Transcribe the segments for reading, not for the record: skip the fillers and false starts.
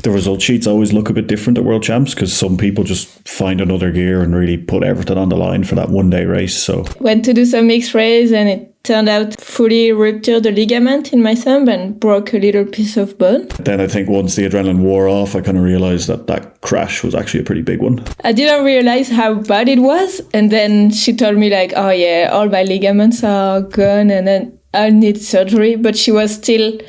the result sheets always look a bit different at World Champs because some people just find another gear and really put everything on the line for that one day race. So went to do some mixed race and it turned out fully ruptured the ligament in my thumb and broke a little piece of bone. Then I think once the adrenaline wore off, I kind of realized that crash was actually a pretty big one. I didn't realize how bad it was. And then she told me like, oh yeah, all my ligaments are gone and then I'll need surgery. But she was still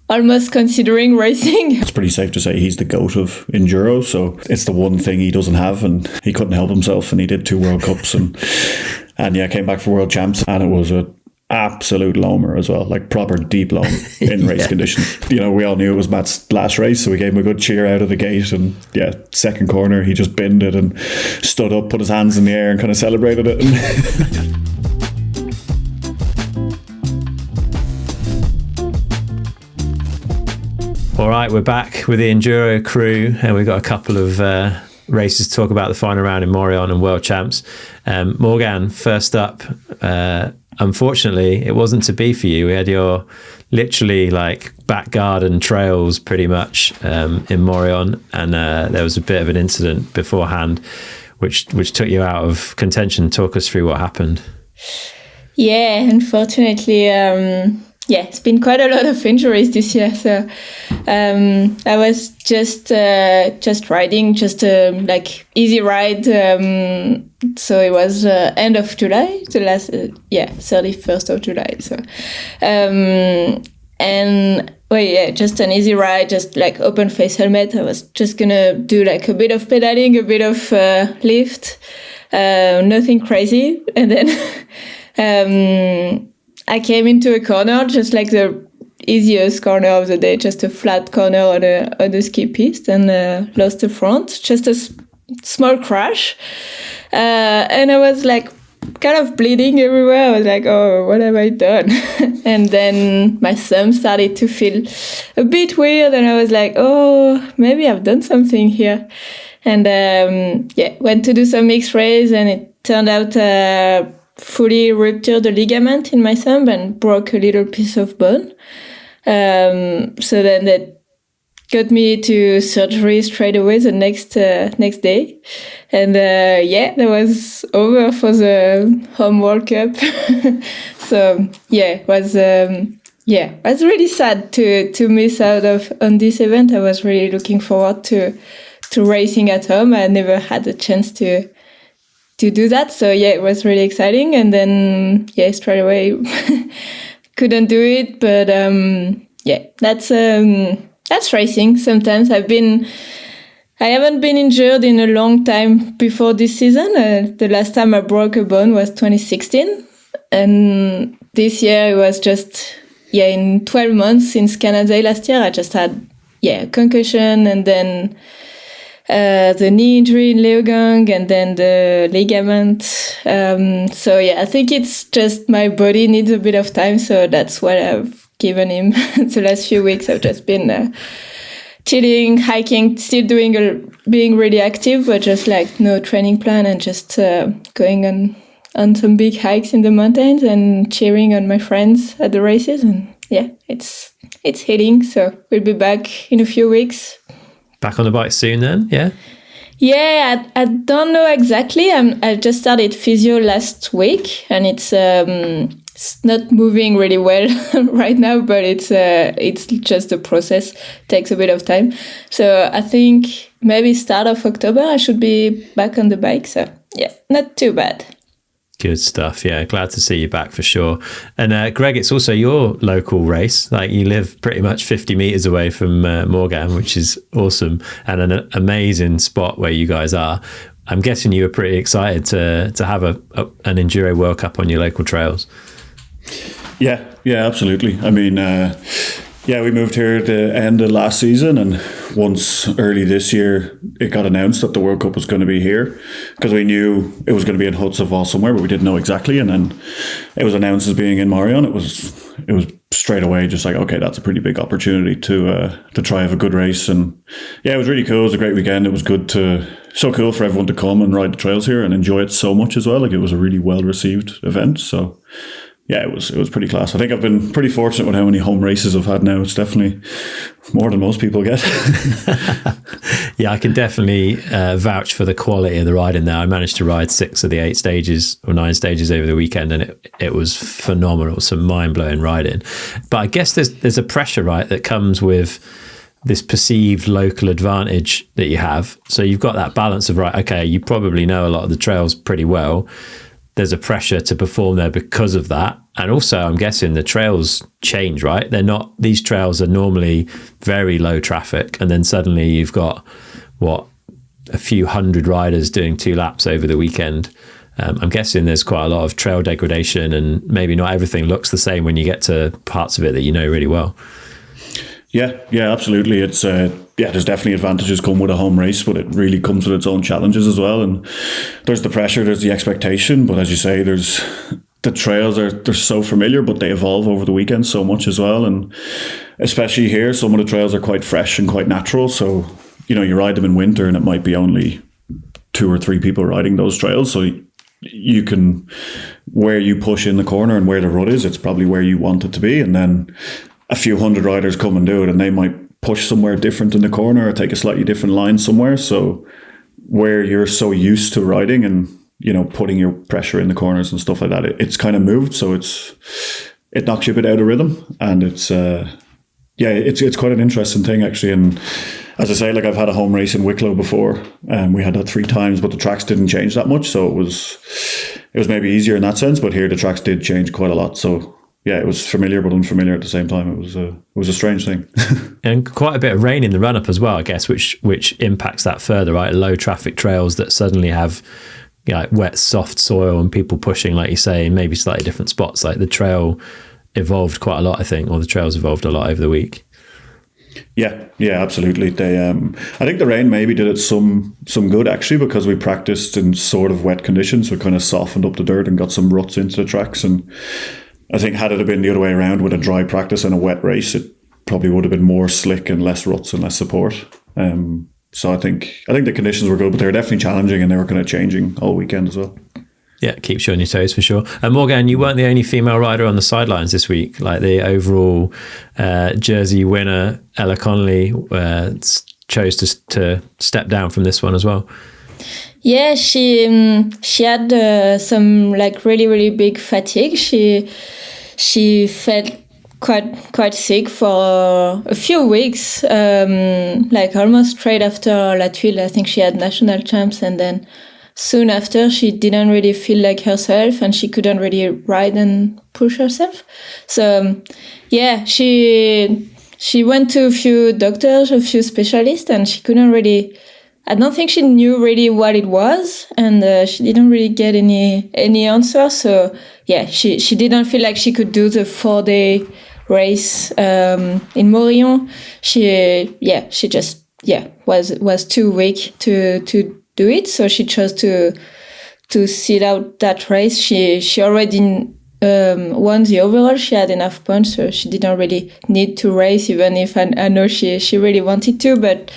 almost considering racing. It's pretty safe to say he's the GOAT of enduro. So it's the one thing he doesn't have and he couldn't help himself and he did 2 World Cups and yeah, came back for World Champs and it was a absolute loamer as well, like proper deep loam in race conditions. You know, we all knew it was Matt's last race, so we gave him a good cheer out of the gate. And yeah, second corner, he just binned it and stood up, put his hands in the air and kind of celebrated it. All right, we're back with the Enduro crew and we've got a couple of races to talk about, the final round in Morillon and World Champs. Morgane, first up, unfortunately, it wasn't to be for you. We had your literally like back garden trails pretty much in Morillon, and there was a bit of an incident beforehand which took you out of contention. Talk us through what happened. Yeah, unfortunately, it's been quite a lot of injuries this year. So I was just riding, like easy ride. So it was end of July, the last 31st of July. So just an easy ride, just like open face helmet. I was just gonna do like a bit of pedaling, a bit of lift, nothing crazy, and then I came into a corner, just like the easiest corner of the day, just a flat corner on the ski piste, and lost the front, just a small crash. And I was like kind of bleeding everywhere. I was like, oh, what have I done? And then my thumb started to feel a bit weird, and I was like, oh, maybe I've done something here. And went to do some mixed race, and it turned out fully ruptured the ligament in my thumb and broke a little piece of bone. So then that got me to surgery straight away the next day. And that was over for the home World Cup. So it was really sad to miss out on this event. I was really looking forward to racing at home. I never had a chance to do that. So it was really exciting. And then straight away couldn't do it. But that's racing. Sometimes I haven't been injured in a long time before this season. The last time I broke a bone was 2016. And this year it was just, in 12 months since Canada last year, I just had, a concussion and then the knee injury in Leogang and then the ligament. I think it's just my body needs a bit of time. So that's what I've given him. The last few weeks I've just been chilling, hiking, still being really active, but just like no training plan and just going on some big hikes in the mountains and cheering on my friends at the races. And it's healing. So we'll be back in a few weeks. Back on the bike soon then, yeah? Yeah, I don't know exactly. I just started physio last week and it's not moving really well right now, but it's just a process. It takes a bit of time. So I think maybe start of October I should be back on the bike. So not too bad. Good stuff. Yeah, glad to see you back for sure. And Greg, it's also your local race. Like you live pretty much 50 meters away from Morgane, which is awesome, and an amazing spot where you guys are. I'm guessing you were pretty excited to have an Enduro World Cup on your local trails. Yeah, absolutely. I mean, we moved here at the end of last season, and once early this year it got announced that the World Cup was going to be here, because we knew it was going to be in Hudson somewhere, but we didn't know exactly. And then it was announced as being in Morillon. It was straight away just like, okay, that's a pretty big opportunity to try have a good race. And it was really cool. It was a great weekend. It was so cool for everyone to come and ride the trails here and enjoy it so much as well. Like it was a really well received event. So yeah, it was pretty class. I think I've been pretty fortunate with how many home races I've had now. It's definitely more than most people get. Yeah, I can definitely vouch for the quality of the riding there. I managed to ride 6 of the 8 stages or 9 stages over the weekend, and it was phenomenal. Some mind-blowing riding. But I guess there's a pressure, right, that comes with this perceived local advantage that you have. So you've got that balance of, right, okay, you probably know a lot of the trails pretty well. There's a pressure to perform there because of that. And also, I'm guessing the trails change, right? These trails are normally very low traffic. And then suddenly you've got, a few hundred riders doing 2 laps over the weekend. I'm guessing there's quite a lot of trail degradation, and maybe not everything looks the same when you get to parts of it that you know really well. Yeah, absolutely. It's there's definitely advantages come with a home race, but it really comes with its own challenges as well. And there's the pressure, there's the expectation, but as you say, there's the trails they're so familiar, but they evolve over the weekend so much as well. And especially here, some of the trails are quite fresh and quite natural. So, you ride them in winter and it might be only 2 or 3 people riding those trails. So you can, where you push in the corner and where the rut is, it's probably where you want it to be. And then a few hundred riders come and do it, and they might push somewhere different in the corner or take a slightly different line somewhere. So where you're so used to riding and, putting your pressure in the corners and stuff like that, it's kind of moved. So it knocks you a bit out of rhythm, and it's quite an interesting thing actually. And as I say, like, I've had a home race in Wicklow before, and we had that 3 times, but the tracks didn't change that much. So it was maybe easier in that sense, but here the tracks did change quite a lot. So yeah, it was familiar but unfamiliar at the same time. It was a strange thing. And quite a bit of rain in the run-up as well, I guess, which impacts that further, right? Low traffic trails that suddenly have wet, soft soil and people pushing, like you say, in maybe slightly different spots. Like the trail evolved quite a lot, I think, or the trails evolved a lot over the week. Yeah, absolutely. They, I think the rain maybe did it some good actually, because we practiced in sort of wet conditions, so it kind of softened up the dirt and got some ruts into the tracks. And I think had it have been the other way around with a dry practice and a wet race, it probably would have been more slick and less ruts and less support. So I think the conditions were good, but they were definitely challenging, and they were kind of changing all weekend as well. Yeah, keeps you on your toes for sure. And Morgane, you weren't the only female rider on the sidelines this week. Like the overall jersey winner, Ella Connolly, chose to step down from this one as well. Yeah, she had some like really, really big fatigue. She felt quite sick for a few weeks, like almost straight after La Tuile. I think she had national champs, and then soon after she didn't really feel like herself, and she couldn't really ride and push herself. So yeah, she went to a few doctors, a few specialists, and she couldn't really, I don't think she knew really what it was, and she didn't really get any answer. So yeah, she didn't feel like she could do the 4-day race in Morillon. She just was too weak to do it. So she chose to sit out that race. She already won the overall. She had enough points, so she didn't really need to race, even if I know she really wanted to, but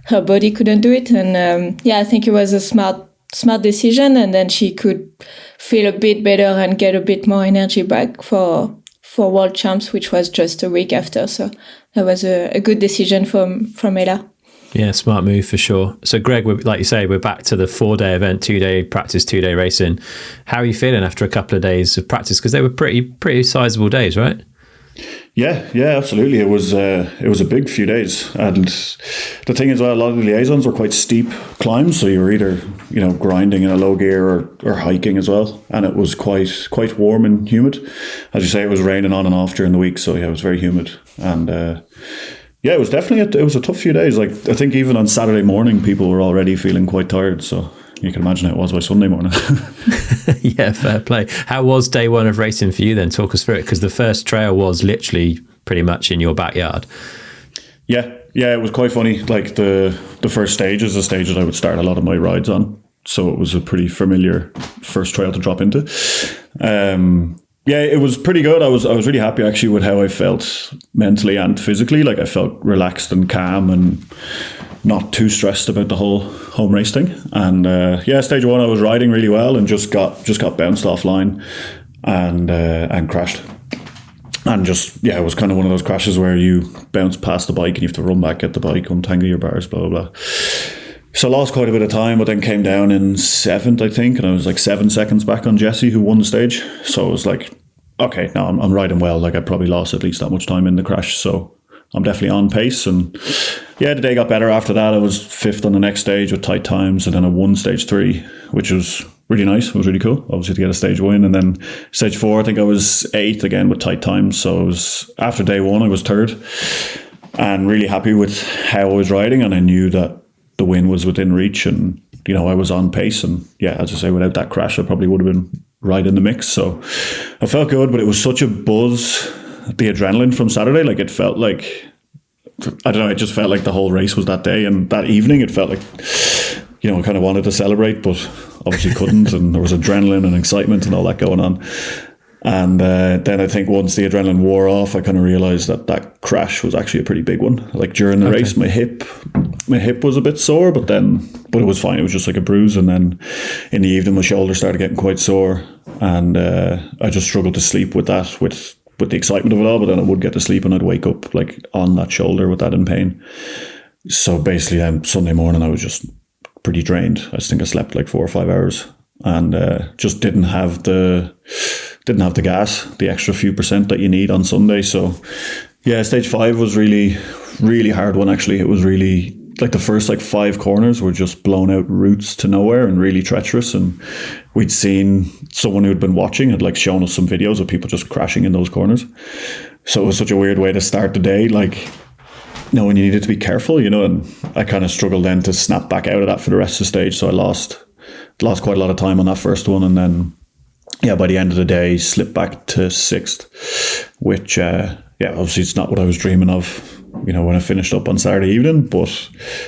her body couldn't do it. And I think it was a smart decision, and then she could feel a bit better and get a bit more energy back for World Champs, which was just a week after. So that was a good decision from Ella. Yeah, smart move for sure. So Greg, like you say, we're back to the 4-day event, 2-day practice, 2-day racing. How are you feeling after a couple of days of practice? Because they were pretty sizable days, right? Yeah, absolutely. It was a big few days, and the thing is, well, a lot of the liaisons were quite steep climbs, so you were either grinding in a low gear or hiking as well, and it was quite warm and humid. As you say, it was raining on and off during the week, so yeah, it was very humid, and it was definitely a tough few days. Like I think even on Saturday morning, people were already feeling quite tired, so you can imagine how it was by Sunday morning. Yeah, fair play. How was day one of racing for you then? Talk us through it, because the first trail was literally pretty much in your backyard. Yeah, it was quite funny. Like the first stage is a stage that I would start a lot of my rides on, so it was a pretty familiar first trail to drop into. It was pretty good. I was really happy actually with how I felt mentally and physically. Like I felt relaxed and calm and not too stressed about the whole home race thing. And stage one I was riding really well and just got bounced offline. and crashed. And just, it was kind of one of those crashes where you bounce past the bike and you have to run back at the bike, untangle your bars, blah, blah, blah. So I lost quite a bit of time, but then came down in 7th, I think, and I was like 7 seconds back on Jesse, who won the stage. So I was like, okay, now I'm riding well. Like I probably lost at least that much time in the crash, so I'm definitely on pace. And the day got better after that. I was 5th on the next stage with tight times, and then I won stage 3, which was really nice. It was really cool, obviously, to get a stage win. And then stage 4, I think I was 8th again with tight times. So it was, after day 1, I was 3rd, and really happy with how I was riding. And I knew that the win was within reach, and I was on pace. And as I say, without that crash, I probably would have been right in the mix. So I felt good, but it was such a buzz, the adrenaline from Saturday. Like it felt like, I don't know, it just felt like the whole race was that day. And that evening, it felt like, I kind of wanted to celebrate, but obviously couldn't. And there was adrenaline and excitement and all that going on. And then I think once the adrenaline wore off, I kind of realized that crash was actually a pretty big one. Like during the race, my hip was a bit sore, but it was fine. It was just like a bruise. And then in the evening, my shoulder started getting quite sore, and I just struggled to sleep with that, with the excitement of it all. But then I would get to sleep and I'd wake up like on that shoulder with that in pain. So basically, Sunday morning, I was just pretty drained. I think I slept like 4 or 5 hours, and just didn't have the gas, the extra few percent that you need on Sunday. So stage 5 was really, really hard one, actually. It was really like the first 5 corners were just blown out routes to nowhere and really treacherous. And we'd seen someone who'd been watching had shown us some videos of people just crashing in those corners. So it was such a weird way to start the day, knowing you needed to be careful, and I kind of struggled then to snap back out of that for the rest of the stage. So I lost quite a lot of time on that first one, and then by the end of the day, slipped back to 6th, which obviously it's not what I was dreaming of, when I finished up on Saturday evening, but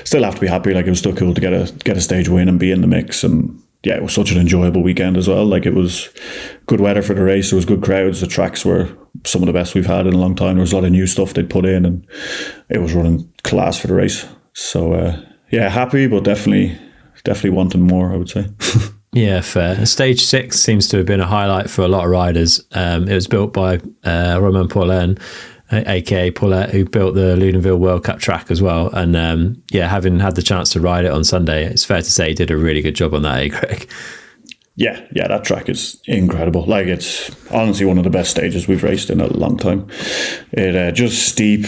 still have to be happy. It was still cool to get a stage win and be in the mix. And it was such an enjoyable weekend as well. It was good weather for the race. There was good crowds. The tracks were some of the best we've had in a long time. There was a lot of new stuff they'd put in, and it was running class for the race. So happy, but definitely wanting more, I would say. Yeah, fair. Stage 6 seems to have been a highlight for a lot of riders. It was built by Romain Paulin, aka Paulette, who built the Leogang World Cup track as well. And having had the chance to ride it on Sunday, it's fair to say he did a really good job on that, Greg? Yeah, that track is incredible. It's honestly one of the best stages we've raced in a long time. It just steep,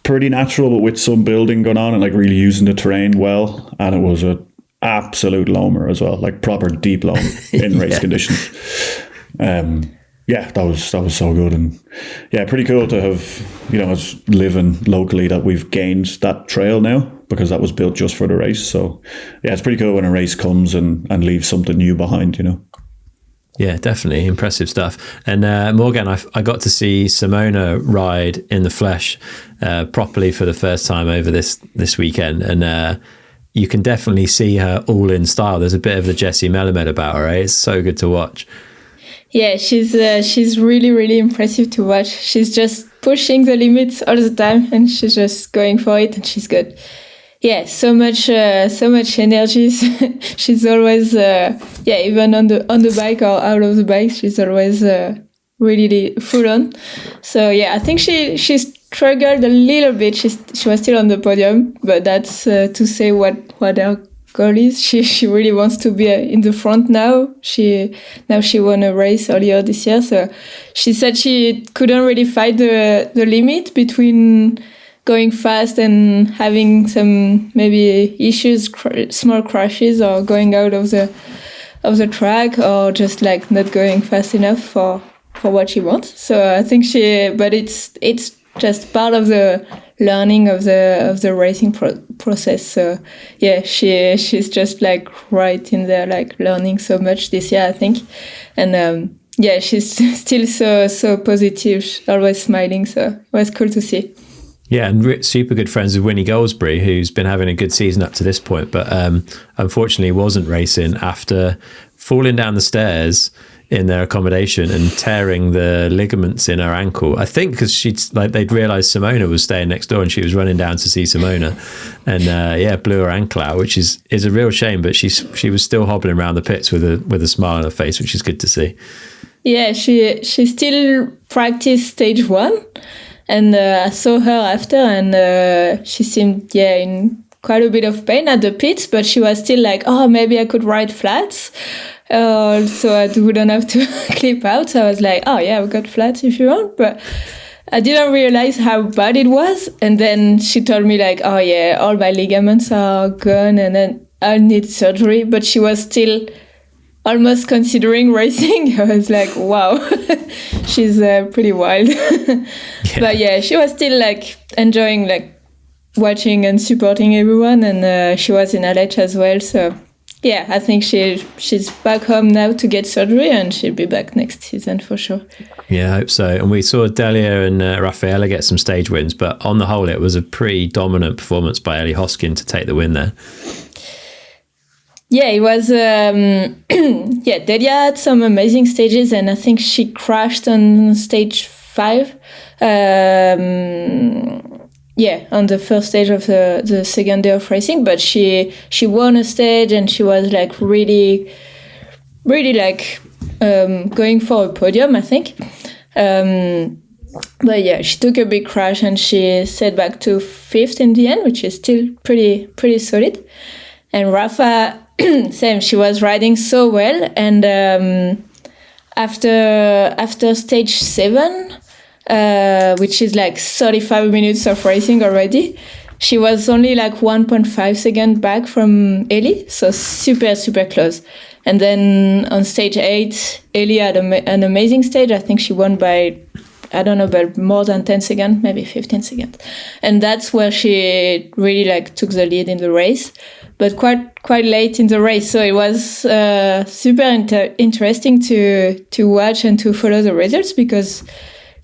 pretty natural, but with some building going on and really using the terrain well. And it was a absolute loamer as well, proper deep loam in race conditions. That was so good. And pretty cool to have, us living locally, that we've gained that trail now, because that was built just for the race. So it's pretty cool when a race comes and leaves something new behind, Yeah, definitely impressive stuff. And Morgane, I got to see Simona ride in the flesh properly for the first time over this weekend, and you can definitely see her all in style. There's a bit of the Jessie Melamed about her, eh? It's so good to watch. Yeah, she's really, really impressive to watch. She's just pushing the limits all the time, and she's just going for it, and she's good. Yeah, so much energy. She's always even on the bike or out of the bike, she's always really full on. So I think she struggled a little bit. She was still on the podium, but that's to say what her goal is. She really wants to be in the front now. She won a race earlier this year, so she said she couldn't really find the limit between going fast and having some maybe issues, small crashes, or going out of the track, or just not going fast enough for what she wants. So I think but it's just part of the learning of the racing process. So she's just right in there, learning so much this year, I think. And she's still so positive, always smiling. So it was cool to see. Yeah, and super good friends with Winnie Goldsberry, who's been having a good season up to this point, but unfortunately wasn't racing after falling down the stairs in their accommodation and tearing the ligaments in her ankle. I think because they'd realised Simona was staying next door, and she was running down to see Simona, and blew her ankle out, which is a real shame. But she was still hobbling around the pits with a smile on her face, which is good to see. Yeah, she still practiced stage 1, and I saw her after, and she seemed in quite a bit of pain at the pits, but she was still like, oh, maybe I could ride flats, so I wouldn't have to clip out. So I was like, oh yeah, we got flats if you want, but I didn't realize how bad it was. And then she told me like, oh yeah, all my ligaments are gone, and then I'll need surgery. But she was still almost considering racing. I was like, wow, she's pretty wild. But yeah, she was still like enjoying like watching and supporting everyone, and she was in Aletsch as well. So yeah, I think she's back home now to get surgery, and she'll be back next season for sure. Yeah, I hope so. And we saw Delia and Raffaella get some stage wins, but on the whole, it was a pretty dominant performance by Ellie Hoskin to take the win there. Yeah, it was. Delia had some amazing stages, and I think she crashed on stage 5. On the first stage of the second day of racing, but she won a stage, and she was like really like going for a podium, I think. But yeah, she took a big crash, and she set back to 5th in the end, which is still pretty solid. And Rafa, same, she was riding so well, and after stage 7. Which is like 35 minutes of racing already. She was only like 1.5 seconds back from Ellie, so super close. And then on stage 8, Ellie had an amazing stage. I think she won by, I don't know, but more than 10 seconds, maybe 15 seconds. And that's where she really like took the lead in the race, but quite late in the race. So it was super interesting to watch and to follow the results, because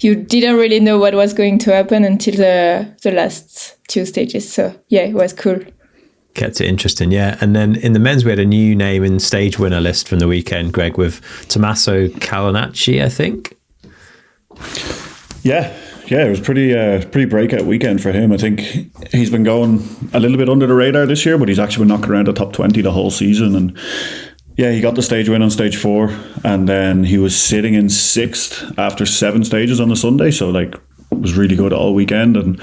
you didn't really know what was going to happen until the last 2 stages. So yeah, it was cool. Kept it interesting, yeah. And then in the men's, we had a new name in stage winner list from the weekend, Greg, with Tommaso Calanacci, I think. Yeah, it was pretty breakout weekend for him. I think he's been going a little bit under the radar this year, but he's actually been knocking around the top 20 the whole season. And yeah, he got the stage win on stage 4, and then he was sitting in 6th after 7 stages on the Sunday. So like, was really good all weekend, and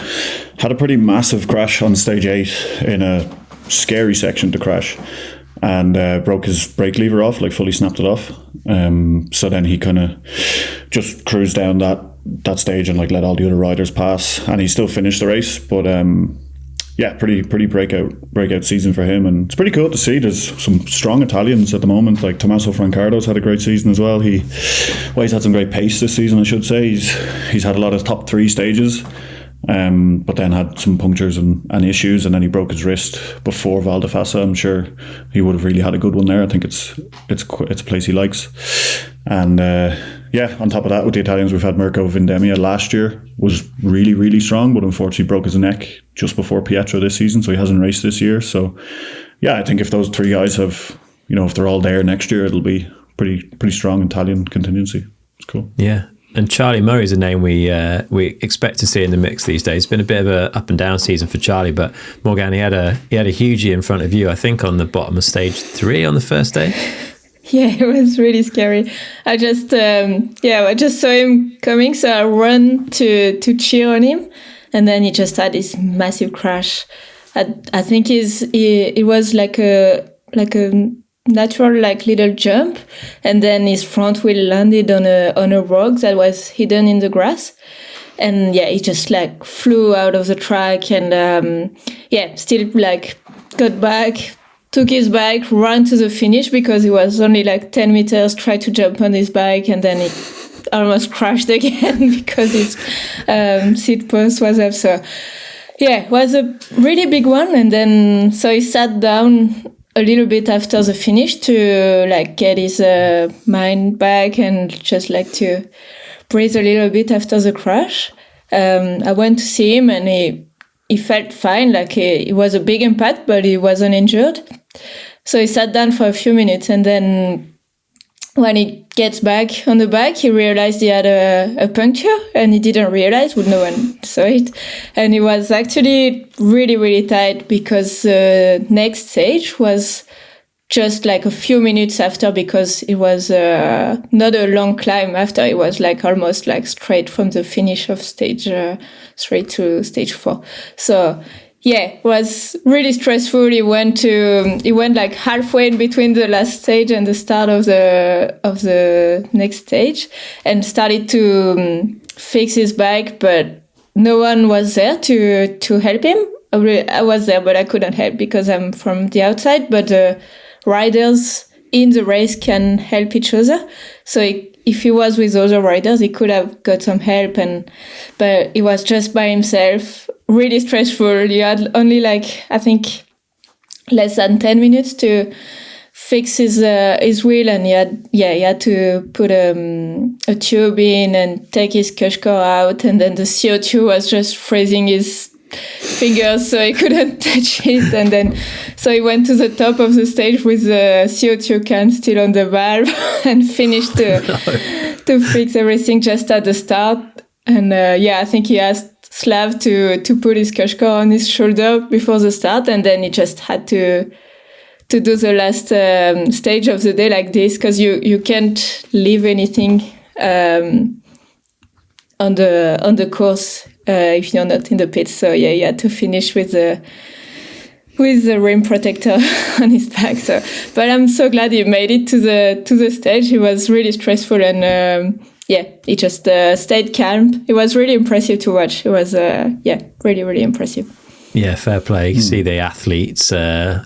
had a pretty massive crash on stage 8 in a scary section to crash, and broke his brake lever off, like fully snapped it off. So then he kind of just cruised down that stage and like let all the other riders pass, and he still finished the race. But yeah, pretty breakout season for him, and it's pretty cool to see. There's some strong Italians at the moment, like Tommaso Francardo's had a great season as well. He's had some great pace this season, I should say. He's had a lot of top 3 stages, but then had some punctures and issues, and then he broke his wrist before Val di Fassa. I'm sure he would have really had a good one there. I think it's a place he likes. And on top of that, with the Italians, we've had Mirko Vendemmia last year, was really strong, but unfortunately broke his neck just before Pietro this season, so he hasn't raced this year. So yeah, I think if those 3 guys have, if they're all there next year, it'll be pretty strong Italian contingency. It's cool. Yeah. And Charlie Murray's a name we expect to see in the mix these days. It's been a bit of a up and down season for Charlie, but Morgane, he had a hugie in front of you, I think, on the bottom of stage 3 on the first day. Yeah, it was really scary. I just saw him coming, so I ran to cheer on him, and then he just had this massive crash. I think it was like a natural like little jump, and then his front wheel landed on a rock that was hidden in the grass, and yeah, he just like flew out of the track, and still like got back, took his bike, ran to the finish, because he was only like 10 meters, tried to jump on his bike, and then he almost crashed again because his seat post was up. So yeah, it was a really big one. And then so he sat down a little bit after the finish to like get his mind back and just like to breathe a little bit after the crash. I went to see him, and he felt fine, like it was a big impact, but he wasn't injured. So he sat down for a few minutes, and then when he gets back on the bike, he realized he had a puncture, and he didn't realize, well, no one saw it. And he was actually really tight, because the next stage was just like a few minutes after, because it was not a long climb after. It was like almost like straight from the finish of stage 3 to stage 4. So yeah, it was really stressful. He went like halfway in between the last stage and the start of the next stage, and started to fix his bike, but no one was there to help him. I was there, but I couldn't help because I'm from the outside. But the riders in the race can help each other. So if he was with other riders, he could have got some help, but he was just by himself. Really stressful. You had only like, I think, less than 10 minutes to fix his wheel, and he had to put a tube in and take his cush core out, and then the CO2 was just freezing his fingers, so he couldn't touch it. And then so he went to the top of the stage with the CO2 can still on the valve and finished to fix everything just at the start. And I think he asked Slav to put his cush core on his shoulder before the start, and then he just had to do the last stage of the day like this, because you can't leave anything on the course if you're not in the pits. So yeah, he had to finish with the rim protector on his back. So, but I'm so glad he made it to the stage. It was really stressful, and he just stayed calm. It was really impressive to watch. It was really, really impressive. Yeah, fair play. You see the athlete's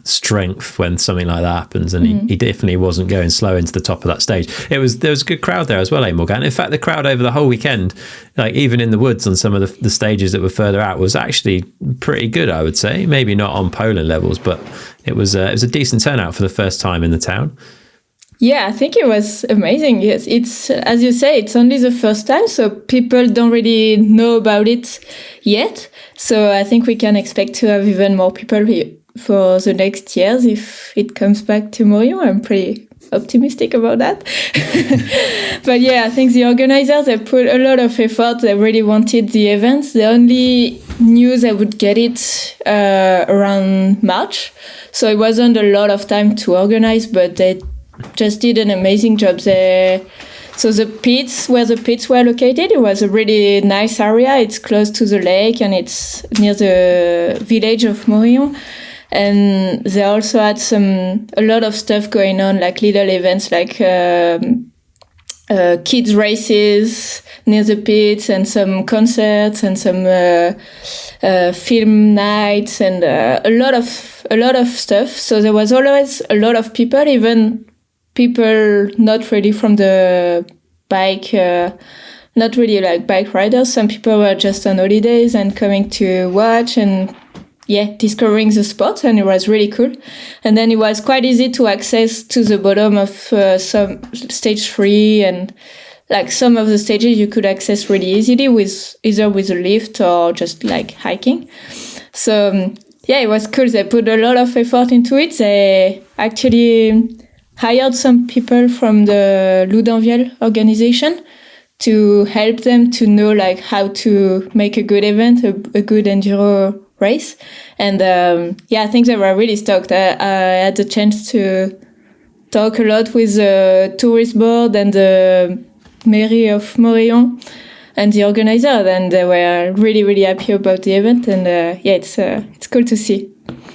strength when something like that happens, and he definitely wasn't going slow into the top of that stage. There was a good crowd there as well, Morgane. In fact, the crowd over the whole weekend, like even in the woods on some of the stages that were further out, was actually pretty good, I would say. Maybe not on Poland levels, but it was a decent turnout for the first time in the town. Yeah, I think it was amazing. Yes, it's, as you say, it's only the first time, so people don't really know about it yet. So I think we can expect to have even more people here for the next years if it comes back to Morillon. I'm pretty optimistic about that. But yeah, I think the organizers, they put a lot of effort. They really wanted the events. The only news I would get it around March. So it wasn't a lot of time to organize, but they just did an amazing job there. So the pits, where the pits were located, it was a really nice area. It's close to the lake and it's near the village of Morillon. And they also had a lot of stuff going on, like little events, like kids races near the pits, and some concerts and some film nights, and a lot of stuff. So there was always a lot of people, even people not really from the bike, not really like bike riders. Some people were just on holidays and coming to watch and discovering the sport, and it was really cool. And then it was quite easy to access to the bottom of some stage 3, and like some of the stages you could access really easily with either with a lift or just like hiking. So it was cool. They put a lot of effort into it. They actually hired some people from the Leogang organization to help them to know like how to make a good event, a good enduro race. And I think they were really stoked. I had the chance to talk a lot with the tourist board and the mairie of Morillon and the organizer, and they were really, really happy about the event. And it's cool to see.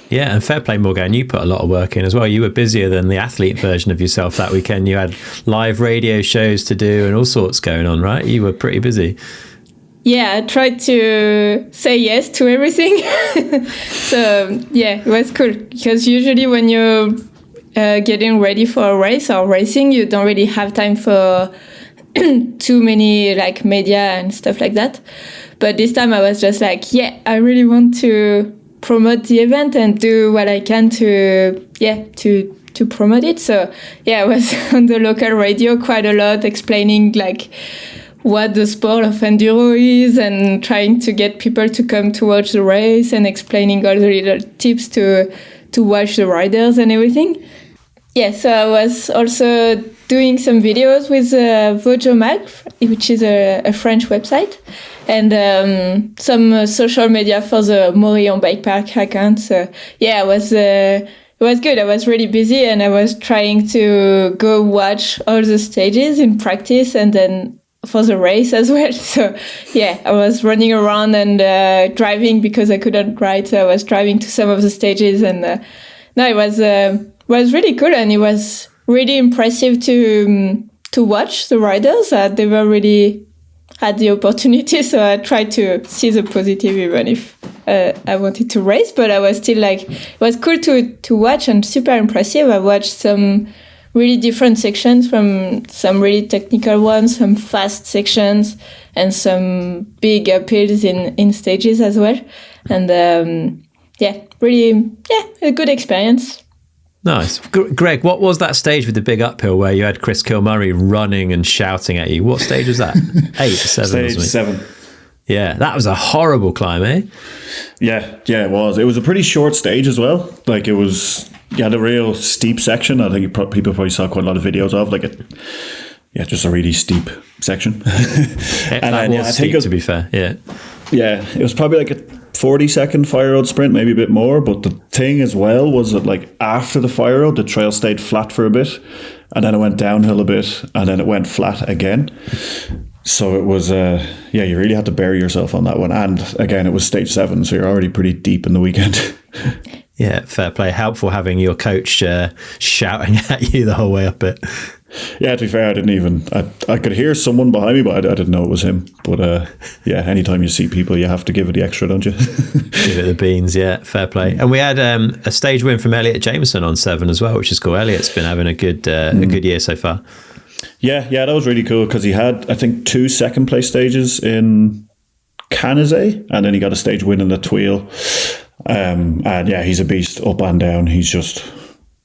Yeah, and fair play, Morgane. You put a lot of work in as well. You were busier than the athlete version of yourself that weekend. You had live radio shows to do and all sorts going on, right? You were pretty busy. Yeah, I tried to say yes to everything. So, it was cool. Because usually when you're getting ready for a race or racing, you don't really have time for too many like media and stuff like that. But this time I was just like, I really want to promote the event and do what I can to promote it. So I was on the local radio quite a lot, explaining like what the sport of enduro is and trying to get people to come to watch the race and explaining all the little tips to watch the riders and everything. So I was also doing some videos with Vojo.mag, which is a French website, and some social media for the Morillon Bike Park account. So it it was good. I was really busy and I was trying to go watch all the stages in practice and then for the race as well. So yeah, I was running around and driving because I couldn't ride. So I was driving to some of the stages and no, it was really cool and it was really impressive to watch the riders. They were really had the opportunity, so I tried to see the positive even if I wanted to race, but I was still like, it was cool to watch and super impressive. I watched some really different sections, from some really technical ones, some fast sections, and some big uphills in stages as well. And really a good experience. Nice. Greg, what was that stage with the big uphill where you had Chris Kilmurray running and shouting at you? What stage was that? 8, 7? Stage 7. Yeah, that was a horrible climb, eh? Yeah, it was. It was a pretty short stage as well. Like you had a real steep section. I think people probably saw quite a lot of videos of just a really steep section. And was steep, to be fair. Yeah, it was probably like a 40-second fire road sprint, maybe a bit more. But the thing as well was that like after the fire road, the trail stayed flat for a bit, and then it went downhill a bit, and then it went flat again. So it was, you really had to bury yourself on that one. And again, it was stage 7, so you're already pretty deep in the weekend. Yeah, fair play. Helpful having your coach shouting at you the whole way up it. Yeah, to be fair, I could hear someone behind me, but I didn't know it was him. But anytime you see people, you have to give it the extra, don't you? Give it the beans, yeah, fair play. And we had a stage win from Elliot Jameson on 7 as well, which is cool. Elliot's been having a good year so far. Yeah, that was really cool because he had, I think, 2 second-place stages in Canazay, and then he got a stage win in the Tweel. And he's a beast up and down. He's just...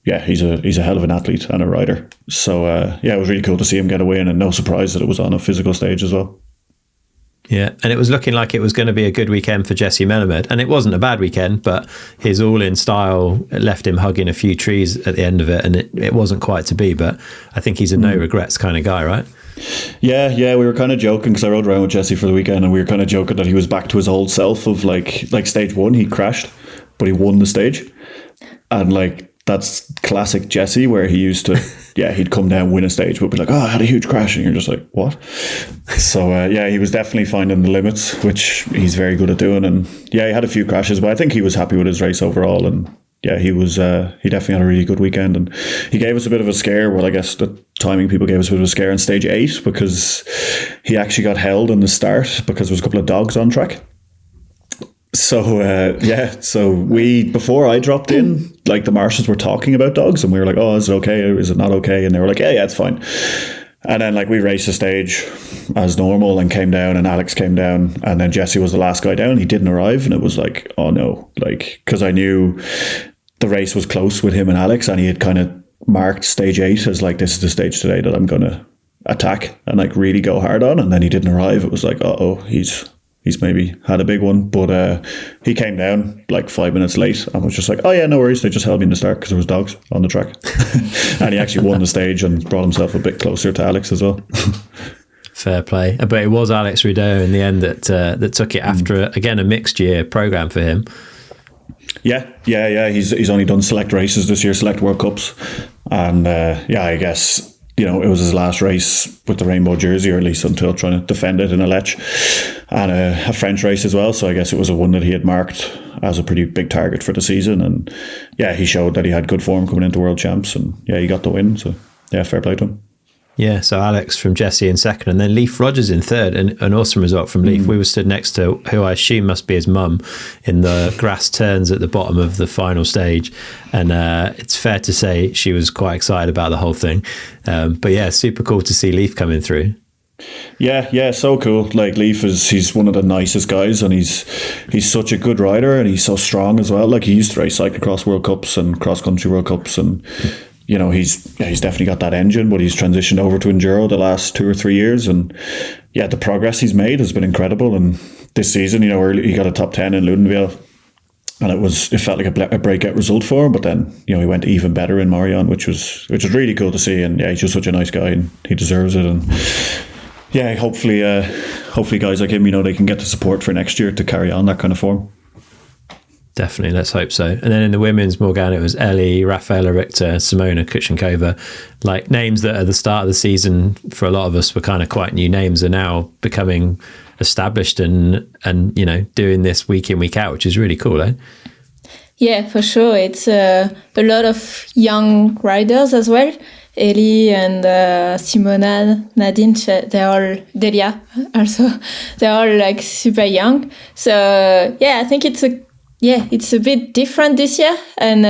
Yeah, he's a hell of an athlete and a rider. So, it was really cool to see him get a win, and no surprise that it was on a physical stage as well. Yeah, and it was looking like it was going to be a good weekend for Jesse Melamed. And it wasn't a bad weekend, but his all-in style left him hugging a few trees at the end of it, and it wasn't quite to be. But I think he's a no-regrets kind of guy, right? Yeah, we were kind of joking because I rode around with Jesse for the weekend, and we were kind of joking that he was back to his old self of like stage 1, he crashed, but he won the stage. And like... That's classic Jesse, where he used to, he'd come down, win a stage, but be like, I had a huge crash. And you're just like, what? So, he was definitely finding the limits, which he's very good at doing. And he had a few crashes, but I think he was happy with his race overall. And he definitely had a really good weekend. And he gave us a bit of a scare. Well, I guess the timing people gave us a bit of a scare in stage 8 because he actually got held in the start because there was a couple of dogs on track. So, so before I dropped in, like the marshals were talking about dogs and we were like, oh, is it okay? Is it not okay? And they were like, yeah, it's fine. And then like we raced the stage as normal and came down, and Alex came down, and then Jesse was the last guy down. He didn't arrive, and it was like, oh no, like, because I knew the race was close with him and Alex, and he had kind of marked stage 8 as like, this is the stage today that I'm going to attack and like really go hard on. And then he didn't arrive. It was like, he's maybe had a big one, but he came down like 5 minutes late and was just like, oh yeah, no worries. They just held me in the start because there was dogs on the track. And he actually won the stage and brought himself a bit closer to Alex as well. Fair play. But it was Alex Rideau in the end that took it after, again, a mixed year program for him. Yeah. He's only done select races this year, select World Cups. And I guess... it was his last race with the rainbow jersey, or at least until trying to defend it in Aletsch, and a French race as well. So I guess it was a one that he had marked as a pretty big target for the season. And he showed that he had good form coming into World Champs, and he got the win. So fair play to him. Yeah, so Alex from Jesse in second, and then Leif Rogers in third. And an awesome result from Leif. We were stood next to who I assume must be his mum in the grass turns at the bottom of the final stage. And it's fair to say she was quite excited about the whole thing. But super cool to see Leif coming through. Yeah, so cool. Like Leif he's one of the nicest guys, and he's such a good rider, and he's so strong as well. Like he used to race cyclocross World Cups and cross country World Cups, and he's definitely got that engine, but he's transitioned over to Enduro the last 2 or 3 years. And the progress he's made has been incredible. And this season, early, he got a top 10 in Ludenville, and it felt like a breakout result for him. But then, he went even better in Morillon, which was really cool to see. And he's just such a nice guy, and he deserves it. And hopefully guys like him, they can get the support for next year to carry on that kind of form. Definitely, let's hope so. And then in the women's, Morgane, it was Ellie, Rafaela Richter, Simona Kuchenkova, like names that at the start of the season for a lot of us were kind of quite new names, are now becoming established and you know, doing this week in, week out, which is really cool, eh? Yeah, for sure. It's a lot of young riders as well. Ellie and Simona, Nadine, they're all, Delia also, they're all like super young. So yeah, I think it's a bit different this year, and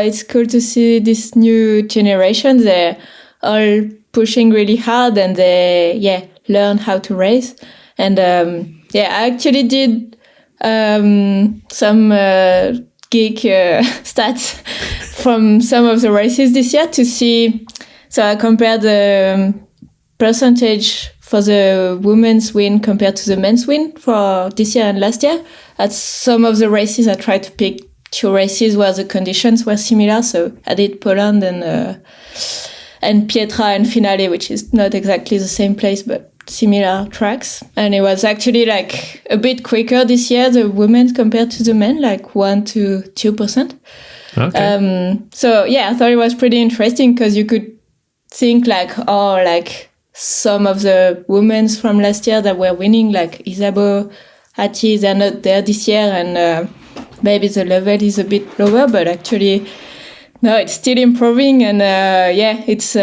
it's cool to see this new generation. They're all pushing really hard, and they learn how to race. And I actually did some geek stats from some of the races this year to see. So I compared the percentage for the women's win compared to the men's win for this year and last year. At some of the races, I tried to pick 2 races where the conditions were similar. So I did Poland and Pietra and Finale, which is not exactly the same place, but similar tracks. And it was actually like a bit quicker this year, the women compared to the men, like 1 to 2%. Okay. So yeah, I thought it was pretty interesting because you could think like, some of the women from last year that were winning, like Isabeau, Hati, they're not there this year, and maybe the level is a bit lower, but actually, no, it's still improving, and it's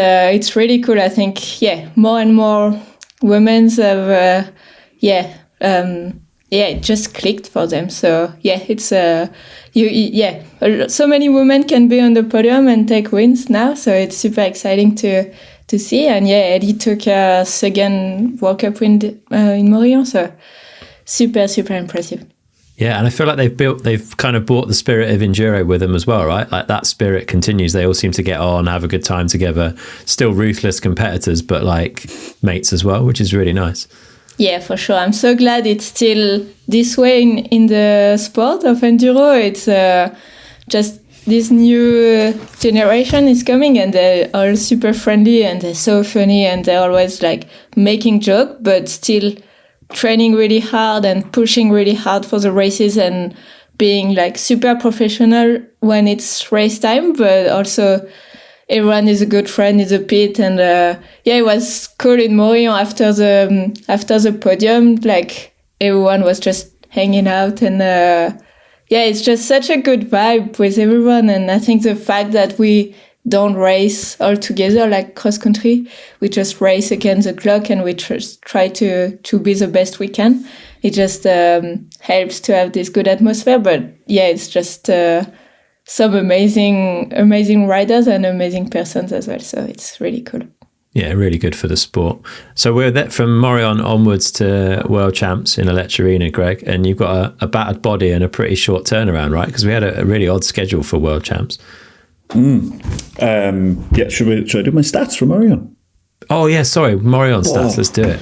really cool. I think more and more women have it just clicked for them. So it's so many women can be on the podium and take wins now. So it's super exciting to see. And Eddie took a second World Cup win in Morillon. So super, super impressive. Yeah, and I feel like they've kind of brought the spirit of enduro with them as well, right? Like that spirit continues. They all seem to get on, have a good time together. Still ruthless competitors, but like mates as well, which is really nice. Yeah, for sure. I'm so glad it's still this way in the sport of enduro. It's just this new generation is coming, and they're all super friendly, and they're so funny, and they're always like making jokes, but still training really hard and pushing really hard for the races and being like super professional when it's race time, but also everyone is a good friend in the pit. And it was cool in Morillon after the podium, like everyone was just hanging out, and it's just such a good vibe with everyone. And I think the fact that we don't race all together like cross country, we just race against the clock, and we just try to be the best we can. It just helps to have this good atmosphere. But it's just some amazing riders and amazing persons as well. So it's really cool. Yeah, really good for the sport. So we're there from Morillon onwards to World Champs in Aletsch Arena, Greg, and you've got a battered body and a pretty short turnaround, right? Because we had a really odd schedule for World Champs. Should I do my stats from Morillon? Oh yeah, sorry, Morillon stats. Let's do it.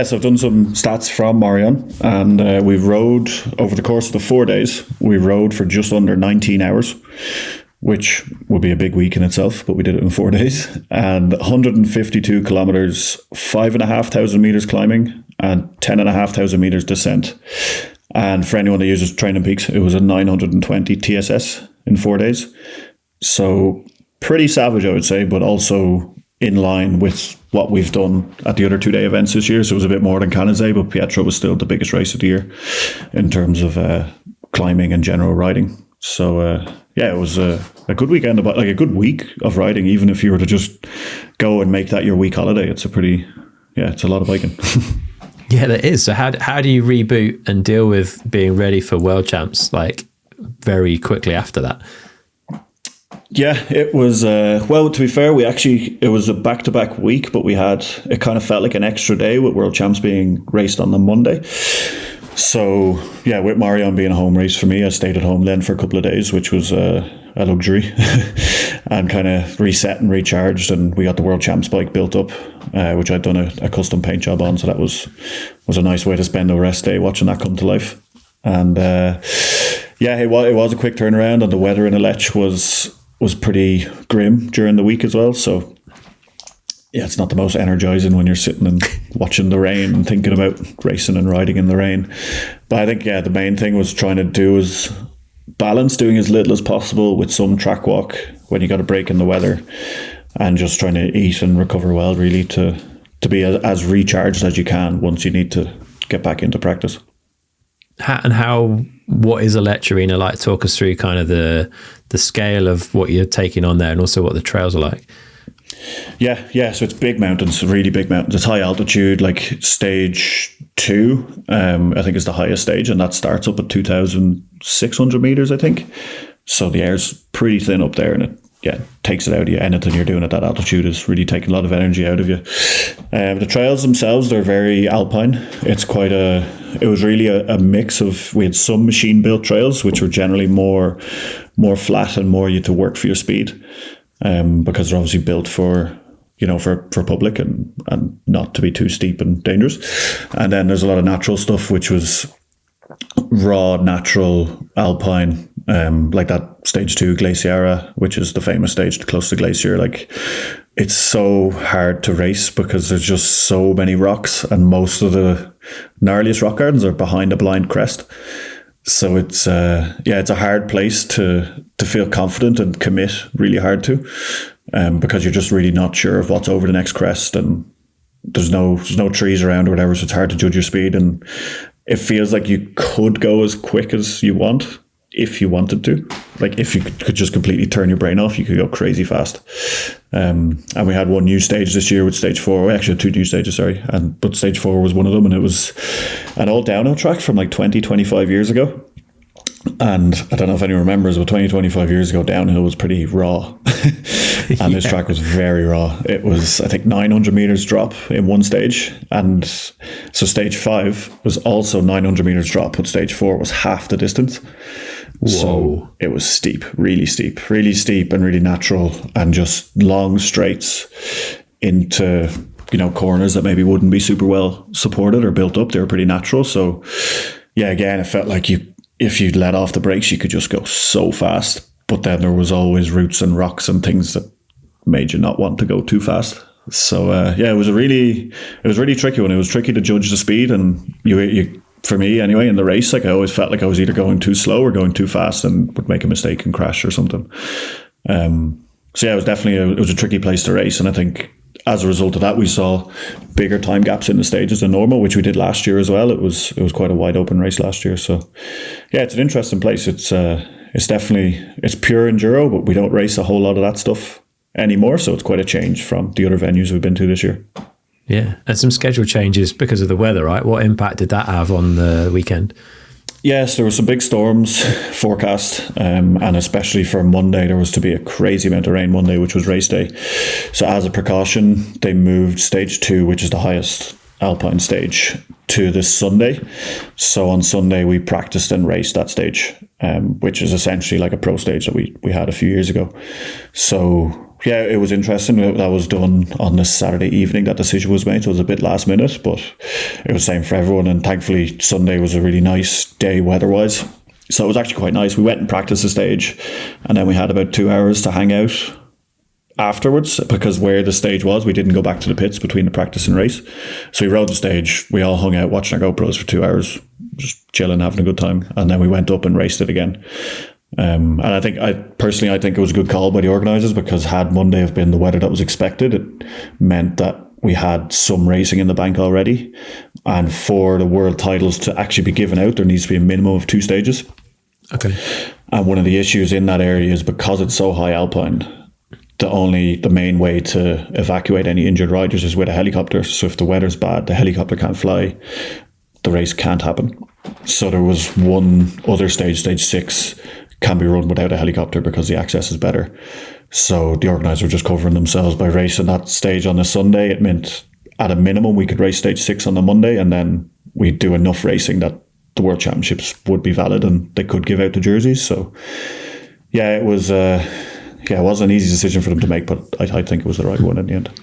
So I've done some stats from Morillon, and we've rode over the course of the 4 days. We rode for just under 19 hours, which would be a big week in itself, but we did it in 4 days. And 152 kilometers, 5,500 meters climbing, and 10,500 meters descent. And for anyone that uses Training Peaks, it was a 920 TSS in 4 days. So pretty savage, I would say, but also in line with what we've done at the other 2 day events this year. So it was a bit more than Canada, but Pietra was still the biggest race of the year in terms of climbing and general riding. So it was a good weekend, about like a good week of riding. Even if you were to just go and make that your week holiday, it's a lot of biking. Yeah, that is. So how do you reboot and deal with being ready for World Champs like very quickly after that? Yeah, it was, to be fair, it was a back-to-back week, but it kind of felt like an extra day with World Champs being raced on the Monday. So, with Morillon being a home race for me, I stayed at home then for a couple of days, which was a luxury, and kind of reset and recharged. And we got the World Champs bike built up, which I'd done a custom paint job on. So that was a nice way to spend a rest day watching that come to life. And it was a quick turnaround, and the weather in Aletsch was pretty grim during the week as well. So yeah, it's not the most energizing when you're sitting and watching the rain and thinking about racing and riding in the rain. But I think, yeah, the main thing was trying to do is balance, doing as little as possible with some track walk when you got a break in the weather, and just trying to eat and recover well, really, to be as recharged as you can once you need to get back into practice. What is Aletsch Arena like? Talk us through kind of the scale of what you're taking on there, and also what the trails are like. Yeah. So it's big mountains, really big mountains. It's high altitude, like stage 2, I think is the highest stage, and that starts up at 2,600 meters, I think. So the air's pretty thin up there, and it takes it out of you. Anything you're doing at that altitude is really taking a lot of energy out of you. The trails themselves, they're very alpine. It was really a mix of, we had some machine built trails, which were generally more flat and more you had to work for your speed. Because they're obviously built for public and not to be too steep and dangerous. And then there's a lot of natural stuff, which was raw, natural, alpine, like that stage 2 Glaciera, which is the famous stage close to Glacier. Like, it's so hard to race because there's just so many rocks, and most of the gnarliest rock gardens are behind a blind crest. So it's a hard place to feel confident and commit really hard to, because you're just really not sure of what's over the next crest, and there's no trees around or whatever, so it's hard to judge your speed, and it feels like you could go as quick as you want if you wanted to. Like, if you could just completely turn your brain off, you could go crazy fast. And we had one new stage this year with stage 4. We actually had 2 new stages, sorry. But stage 4 was one of them, and it was an old downhill track from like 25 years ago. And I don't know if anyone remembers, but 25 years ago, downhill was pretty raw. And this track was very raw. It was, I think, 900 meters drop in one stage. And so stage 5 was also 900 meters drop, but stage 4 was half the distance. Whoa. So it was steep and really natural, and just long straights into, corners that maybe wouldn't be super well supported or built up. They were pretty natural. So yeah, again, it felt like if you let off the brakes, you could just go so fast. But then there was always roots and rocks and things that made you not want to go too fast. So it was a really tricky one. It was tricky to judge the speed, and you for me anyway, in the race, like, I always felt like I was either going too slow or going too fast and would make a mistake and crash or something. So yeah, it was definitely a tricky place to race, and I think as a result of that, we saw bigger time gaps in the stages than normal, which we did last year as well. It was quite a wide open race last year. So yeah, it's an interesting place. It's definitely pure enduro, but we don't race a whole lot of that stuff anymore. So it's quite a change from the other venues we've been to this year. Yeah, and some schedule changes because of the weather, right? What impact did that have on the weekend? Yes, there were some big storms forecast, and especially for Monday, there was to be a crazy amount of rain Monday, which was race day. So as a precaution, they moved stage 2, which is the highest alpine stage, to this Sunday. So on Sunday, we practiced and raced that stage, which is essentially like a pro stage that we had a few years ago. So yeah, it was interesting. That was done on this Saturday evening. That decision was made, so it was a bit last minute, but it was the same for everyone. And thankfully, Sunday was a really nice day weather-wise. So it was actually quite nice. We went and practiced the stage, and then we had about 2 hours to hang out afterwards, because where the stage was, we didn't go back to the pits between the practice and race. So we rode the stage. We all hung out watching our GoPros for 2 hours, just chilling, having a good time. And then we went up and raced it again. And I think it was a good call by the organisers, because had Monday have been the weather that was expected, it meant that we had some racing in the bank already. And for the world titles to actually be given out, there needs to be a minimum of 2 stages. Okay. And one of the issues in that area is, because it's so high alpine, the main way to evacuate any injured riders is with a helicopter. So if the weather's bad, the helicopter can't fly, the race can't happen. So there was one other stage 6, can be run without a helicopter because the access is better. So the organisers were just covering themselves by racing that stage on a Sunday. It meant at a minimum we could race stage 6 on the Monday, and then we'd do enough racing that the World Championships would be valid and they could give out the jerseys. So yeah, it was it wasn't an easy decision for them to make, but I think it was the right one in the end.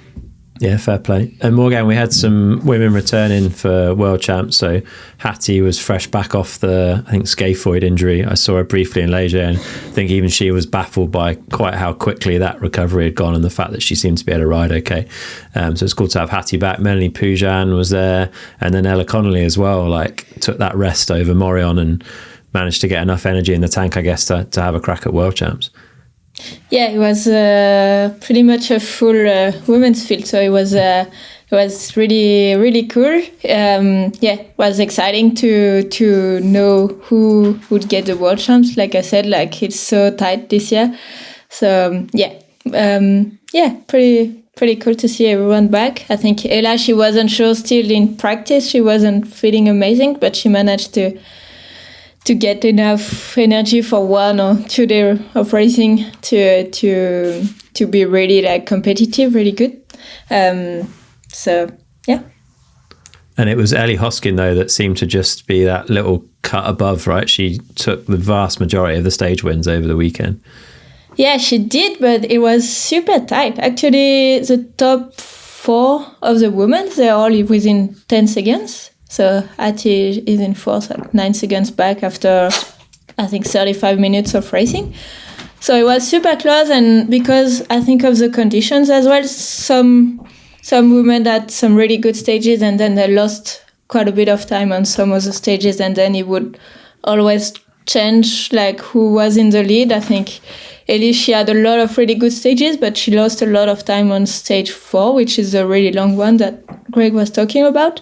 Yeah, fair play. And Morgane, we had some women returning for World Champs. So Hattie was fresh back off the, I think, scaphoid injury. I saw her briefly in Leogang, and I think even she was baffled by quite how quickly that recovery had gone and the fact that she seemed to be able to ride okay. So it's cool to have Hattie back. Melanie Pujan was there, and then Ella Connolly as well, like took that rest over Morillon and managed to get enough energy in the tank, I guess, to have a crack at World Champs. Yeah, it was pretty much a full women's field, so it was really cool. It was exciting to know who would get the World Champs. Like I said, like it's so tight this year. So pretty cool to see everyone back. I think Ella, she wasn't sure still in practice. She wasn't feeling amazing, but she managed to get enough energy for 1 or 2 days of racing to be really like competitive, really good. So yeah. And it was Ellie Hoskin though that seemed to just be that little cut above, right? She took the vast majority of the stage wins over the weekend. Yeah, she did, but it was super tight. Actually, the top 4 of the women, they're all within 10 seconds. So Hattie is in fourth at 9 seconds back after, I think, 35 minutes of racing. So it was super close, and because I think of the conditions as well, some women had some really good stages, and then they lost quite a bit of time on some of the stages, and then it would always change like who was in the lead. I think Ellie, she had a lot of really good stages, but she lost a lot of time on stage 4, which is a really long one that Greg was talking about.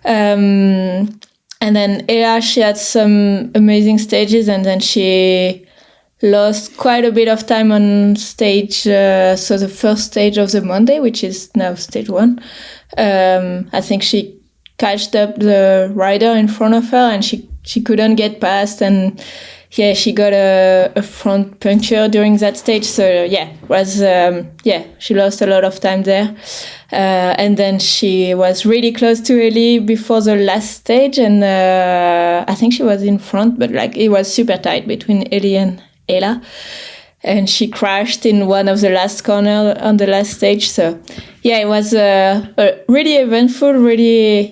And then Ella, she had some amazing stages, and then she lost quite a bit of time on stage, so the first stage of the Monday, which is now stage 1. I think she catched up the rider in front of her, and she couldn't get past, and yeah, she got a front puncture during that stage. So she lost a lot of time there. And then she was really close to Ellie before the last stage, and I think she was in front, but like it was super tight between Ellie and Ella, and she crashed in one of the last corners on the last stage. So yeah, it was a really eventful, really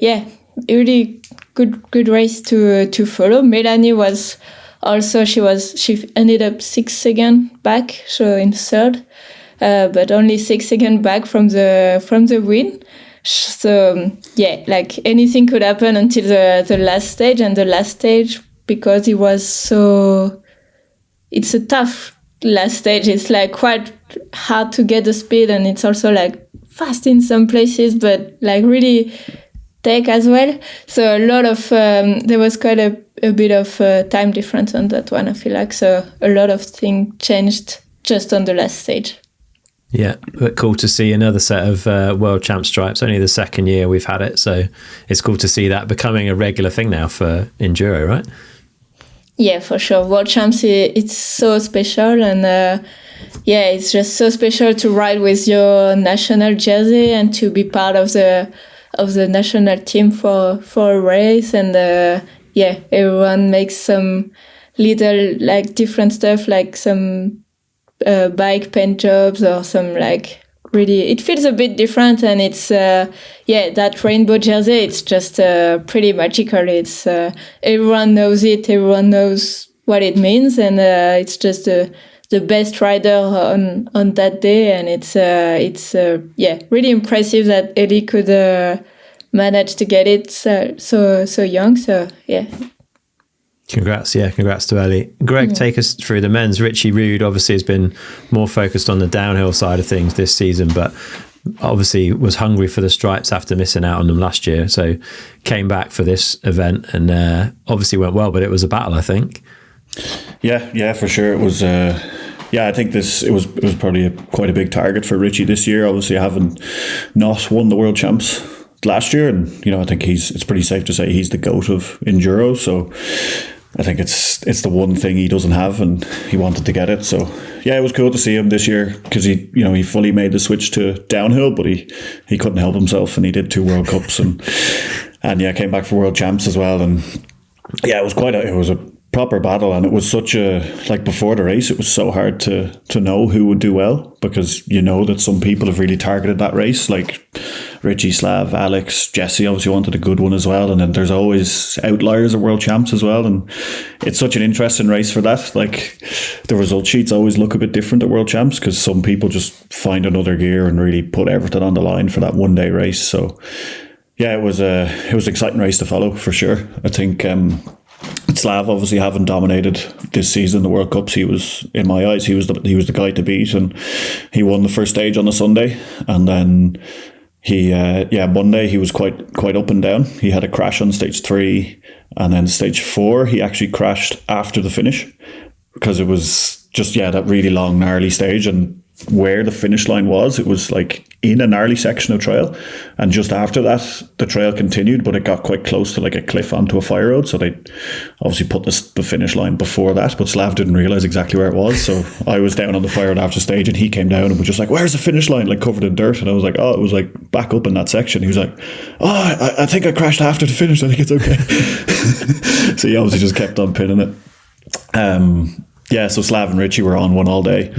good race to follow. Melanie was also, she ended up 6 seconds back, so in third. But only 6 seconds back from the win. So yeah, like anything could happen until the last stage, and the last stage, because it's a tough last stage. It's like quite hard to get the speed, and it's also like fast in some places, but like really tech as well. So a lot of there was quite a bit of time difference on that one, I feel like. So a lot of things changed just on the last stage. Yeah, but cool to see another set of World Champ stripes. Only the second year we've had it, so it's cool to see that becoming a regular thing now for Enduro, right? Yeah, for sure. World Champs, it's so special, and it's just so special to ride with your national jersey and to be part of the national team for a race. And everyone makes some little like different stuff, like some bike paint jobs or some like really, it feels a bit different, and it's that rainbow jersey, it's just pretty magical. It's everyone knows it, everyone knows what it means, and it's just the best rider on that day, and it's really impressive that Ellie could manage to get it so young. So yeah. Congrats to Ellie. Greg, take us through the men's. Richie Rude obviously has been more focused on the downhill side of things this season, but obviously was hungry for the stripes after missing out on them last year. So came back for this event, and obviously went well, but it was a battle, I think. Yeah, for sure. It was. I think it was probably quite a big target for Richie this year. Obviously, having not won the World Champs last year, and I think it's pretty safe to say he's the GOAT of Enduro. So I think it's the one thing he doesn't have, and he wanted to get it. So yeah, it was cool to see him this year, because he fully made the switch to downhill, but he couldn't help himself, and he did 2 World Cups and came back for World Champs as well. And yeah, it was proper battle, and it was such a, like, before the race it was so hard to know who would do well, because you know that some people have really targeted that race, like Richie, Slav, Alex, Jesse obviously wanted a good one as well, and then there's always outliers at World Champs as well, and it's such an interesting race for that. Like, the result sheets always look a bit different at World Champs because some people just find another gear and really put everything on the line for that one day race. So yeah, it was an exciting race to follow for sure. I think Slav obviously having dominated this season the World Cups, he was, in my eyes, he was the guy to beat, and he won the first stage on a Sunday, and then he Monday he was quite up and down. He had a crash on stage 3, and then stage 4 he actually crashed after the finish because it was just that really long gnarly stage, and where the finish line was, it was like in a gnarly section of trail, and just after that the trail continued, but it got quite close to like a cliff onto a fire road, so they obviously put the finish line before that, but Slav didn't realise exactly where it was. So I was down on the fire road after stage, and he came down and was just like, where's the finish line, like covered in dirt, and I was like, oh, it was like back up in that section. He was like, oh, I think I crashed after the finish, I think it's okay. So he obviously just kept on pinning it. So Slav and Richie were on one all day,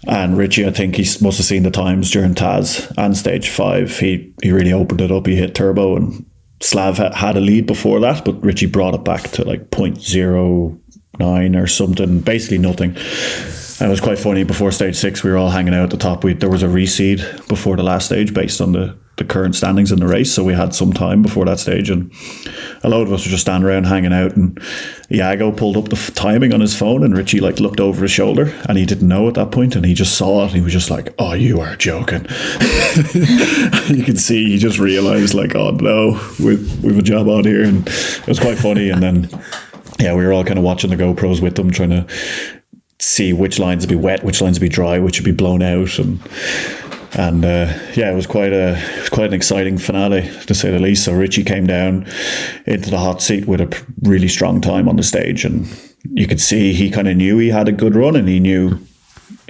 and Richie, I think he must have seen the times during Taz and stage 5. He really opened it up, he hit turbo, and Slav had a lead before that, but Richie brought it back to like 0.09 or something, basically nothing. And it was quite funny, before stage 6 we were all hanging out at the top. There was a reseed before the last stage based on the current standings in the race, so we had some time before that stage, and a load of us were just standing around hanging out, and Iago pulled up the timing on his phone, and Richie like looked over his shoulder, and he didn't know at that point, and he just saw it, and he was just like, oh, you are joking. You can see he just realised like, oh no, we've a job on here, and it was quite funny. And then we were all kind of watching the GoPros with them, trying to see which lines would be wet, which lines would be dry, which would be blown out, and it was quite an exciting finale, to say the least. So Richie came down into the hot seat with a really strong time on the stage, and you could see he kind of knew he had a good run, and he knew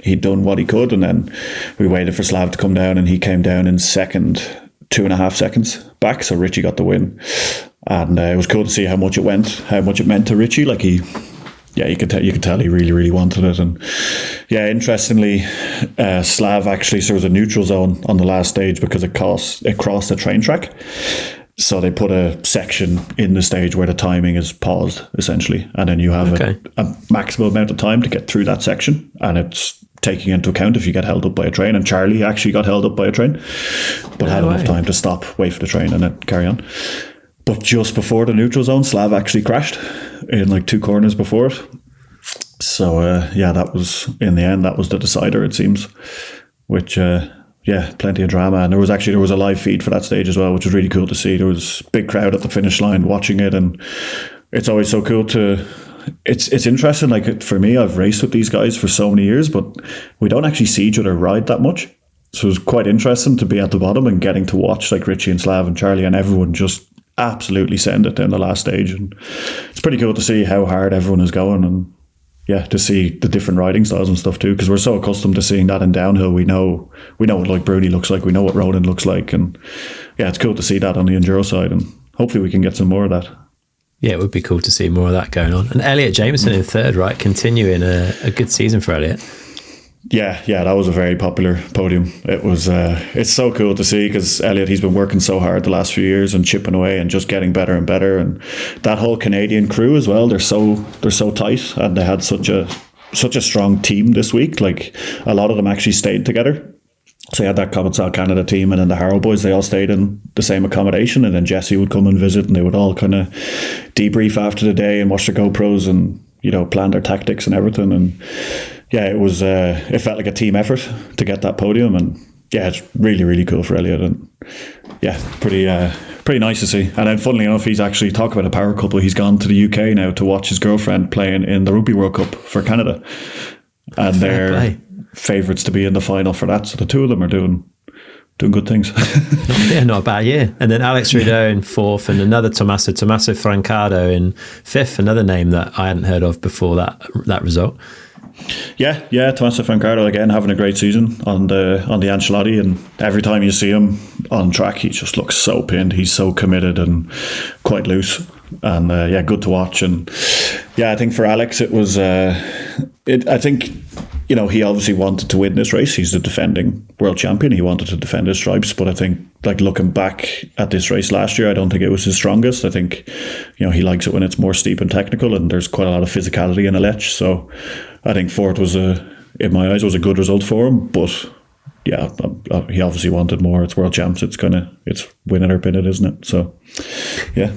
he'd done what he could. And then we waited for Slav to come down, and he came down in second, 2.5 seconds back, so Richie got the win. And it was cool to see how much it meant to Richie. Like you could tell he really, really wanted it. And interestingly, Slav actually, so there was a neutral zone on the last stage because it crossed a train track. So they put a section in the stage where the timing is paused, essentially, and then you have a maximum amount of time to get through that section, and it's taking into account if you get held up by a train. And Charlie actually got held up by a train, but had enough time to stop, wait for the train, and then carry on. But just before the neutral zone, Slav actually crashed in like 2 corners before it. So, that was, in the end, that was the decider, it seems. Which, plenty of drama. And there was a live feed for that stage as well, which was really cool to see. There was a big crowd at the finish line watching it. And it's always so cool it's interesting. Like, for me, I've raced with these guys for so many years, but we don't actually see each other ride that much. So it was quite interesting to be at the bottom and getting to watch like Richie and Slav and Charlie and everyone just absolutely send it down the last stage. And it's pretty cool to see how hard everyone is going, and to see the different riding styles and stuff too, because we're so accustomed to seeing that in downhill. We know what like Bruni looks like, we know what Ronan looks like, and it's cool to see that on the enduro side, and hopefully we can get some more of that. Yeah, it would be cool to see more of that going on. And Elliot Jameson in third, right? Continuing a good season for Elliot. Yeah, that was a very popular podium. It was. It's so cool to see, because Elliot, he's been working so hard the last few years and chipping away and just getting better and better. And that whole Canadian crew as well, they're so tight, and they had such a strong team this week. Like, a lot of them actually stayed together. So you had that Commonsal Canada team, and then the Harrow boys, they all stayed in the same accommodation, and then Jesse would come and visit, and they would all kind of debrief after the day and watch their GoPros and plan their tactics and everything. And it was. It felt like a team effort to get that podium, and it's really, really cool for Elliot, and pretty nice to see. And then, funnily enough, he's actually, talk about a power couple. He's gone to the UK now to watch his girlfriend playing in the Rugby World Cup for Canada, and they're favourites to be in the final for that. So the two of them are doing good things. Not a bad year. And then Alex Rudeau in fourth, and another Tommaso Francado in fifth, another name that I hadn't heard of before that result. Yeah, Tommaso Francado again having a great season on the Ancelotti, and every time you see him on track, he just looks so pinned. He's so committed and quite loose. and good to watch. And yeah, I think for Alex it was I think, you know, he obviously wanted to win this race. He's the defending world champion. He wanted to defend his stripes, but I think, like, looking back at this race last year, I don't think it was his strongest. I think, you know, he likes it when it's more steep and technical, and there's quite a lot of physicality in Aletsch. So I think fourth was in my eyes, was a good result for him. But yeah, he obviously wanted more. It's world champs. It's win it or bin it, isn't it? So yeah.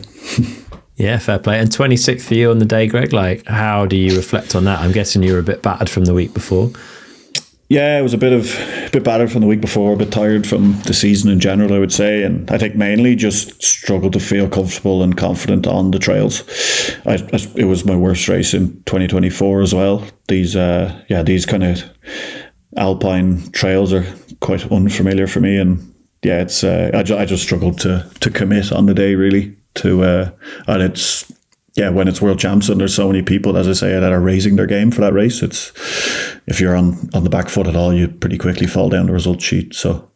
Yeah, fair play. And 26th for you on the day, Greg. Like, how do you reflect on that? I'm guessing you were a bit battered from the week before. Yeah, it was a bit battered from the week before, a bit tired from the season in general, I would say. And I think mainly just struggled to feel comfortable and confident on the trails. It was my worst race in 2024 as well. These kind of alpine trails are quite unfamiliar for me. And yeah, it's I just struggled to commit on the day, really. And it's, yeah, when it's world champs and there's so many people, as I say, that are raising their game for that race, it's, if you're on the back foot at all, you pretty quickly fall down the result sheet. So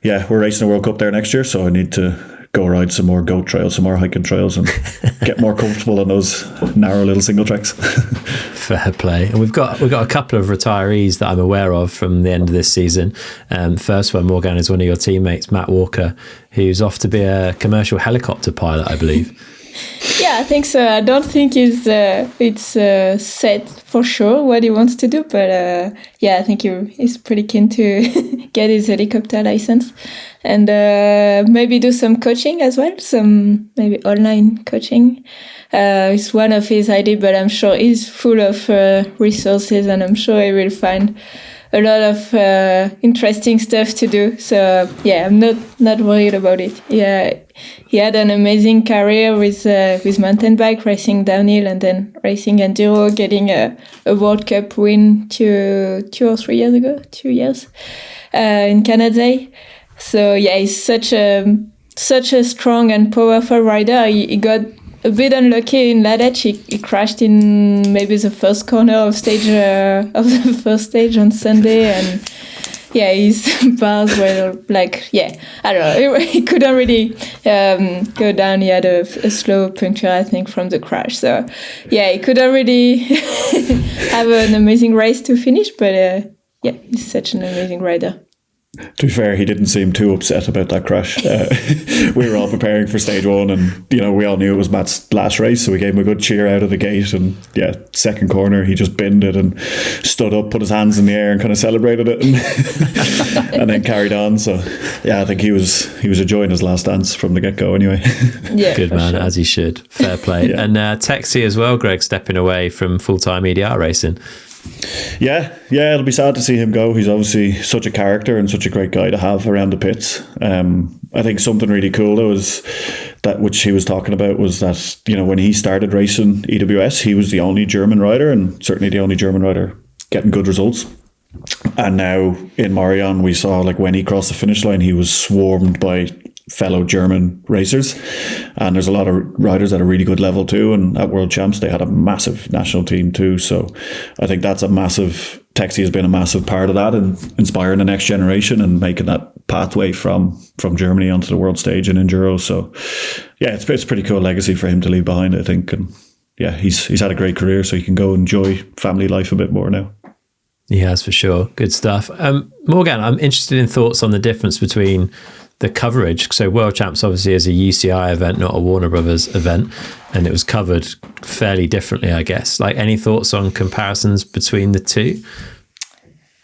yeah, we're racing a World Cup there next year, so I need to go ride some more goat trails, some more hiking trails, and get more comfortable on those narrow little single tracks. Fair play. And we've got a couple of retirees that I'm aware of from the end of this season. First one, Morgane, is one of your teammates, Matt Walker, who's off to be a commercial helicopter pilot, I believe. Yeah, I think so. I don't think it's set for sure what he wants to do, but yeah, I think he's pretty keen to get his helicopter license and maybe do some coaching as well, some maybe online coaching. It's one of his ideas, but I'm sure he's full of resources, and I'm sure he will find a lot of interesting stuff to do. So yeah, I'm not worried about it. Yeah, he had an amazing career with mountain bike racing downhill and then racing enduro, getting a World Cup win 2 or 3 years ago, 2 years in Canada. So yeah, he's such a strong and powerful rider. He got a bit unlucky in Aletsch. He crashed in maybe the first corner of the first stage on Sunday, and yeah, his bars were like, yeah, I don't know. He couldn't really go down. He had a slow puncture, I think, from the crash. So yeah, he couldn't really have an amazing race to finish. But yeah, he's such an amazing rider. To be fair, he didn't seem too upset about that crash. We were all preparing for stage one, and you know, we all knew it was Matt's last race, so we gave him a good cheer out of the gate. And yeah, second corner, he just binned it and stood up, put his hands in the air, and kind of celebrated it, and then carried on. So yeah, I think he was enjoying his last dance from the get go. Anyway, yeah, good man, sure. As he should. Fair play. Yeah. And Texie as well, Greg, stepping away from full-time EDR racing. Yeah, it'll be sad to see him go. He's obviously such a character and such a great guy to have around the pits. I think something really cool though is that, which he was talking about, was that, you know, when he started racing EWS, he was the only German rider, and certainly the only German rider getting good results. And now in Morillon, we saw, like, when he crossed the finish line, he was swarmed by fellow German racers, and there's a lot of riders at a really good level too. And at World Champs, they had a massive national team too. So I think Texie has been a massive part of that, and inspiring the next generation and making that pathway from Germany onto the world stage in enduro. So yeah, it's a pretty cool legacy for him to leave behind, I think. And yeah, he's had a great career, so he can go enjoy family life a bit more now. He has, for sure. Good stuff. Morgane, I'm interested in thoughts on the difference between the coverage. So World Champs obviously is a UCI event, not a Warner Brothers event, and it was covered fairly differently, I guess. Like, any thoughts on comparisons between the two?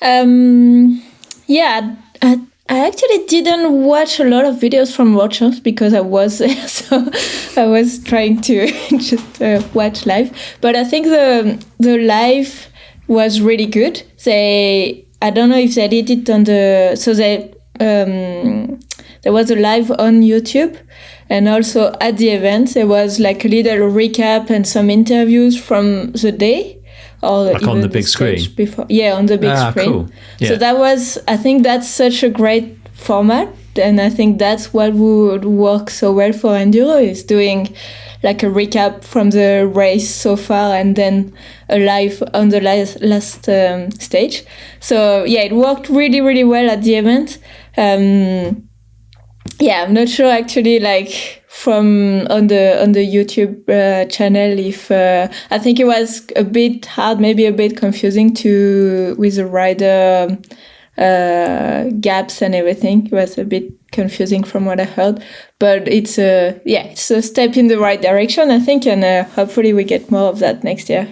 Yeah, I actually didn't watch a lot of videos from World Champs because I was there, so I was trying to just watch live. But I think the live was really good. I don't know if they did it on there was a live on YouTube, and also at the event there was like a little recap and some interviews from the day, or like on the big screen before. Yeah, on the big screen. Cool. Yeah. So I think that's such a great format, and I think that's what would work so well for enduro, is doing like a recap from the race so far and then a live on the last stage. So yeah, it worked really, really well at the event. Yeah, I'm not sure actually, like from on the YouTube channel, if I think it was a bit hard, maybe a bit confusing with the rider gaps and everything. It was a bit confusing from what I heard, but it's a step in the right direction, I think, and hopefully we get more of that next year.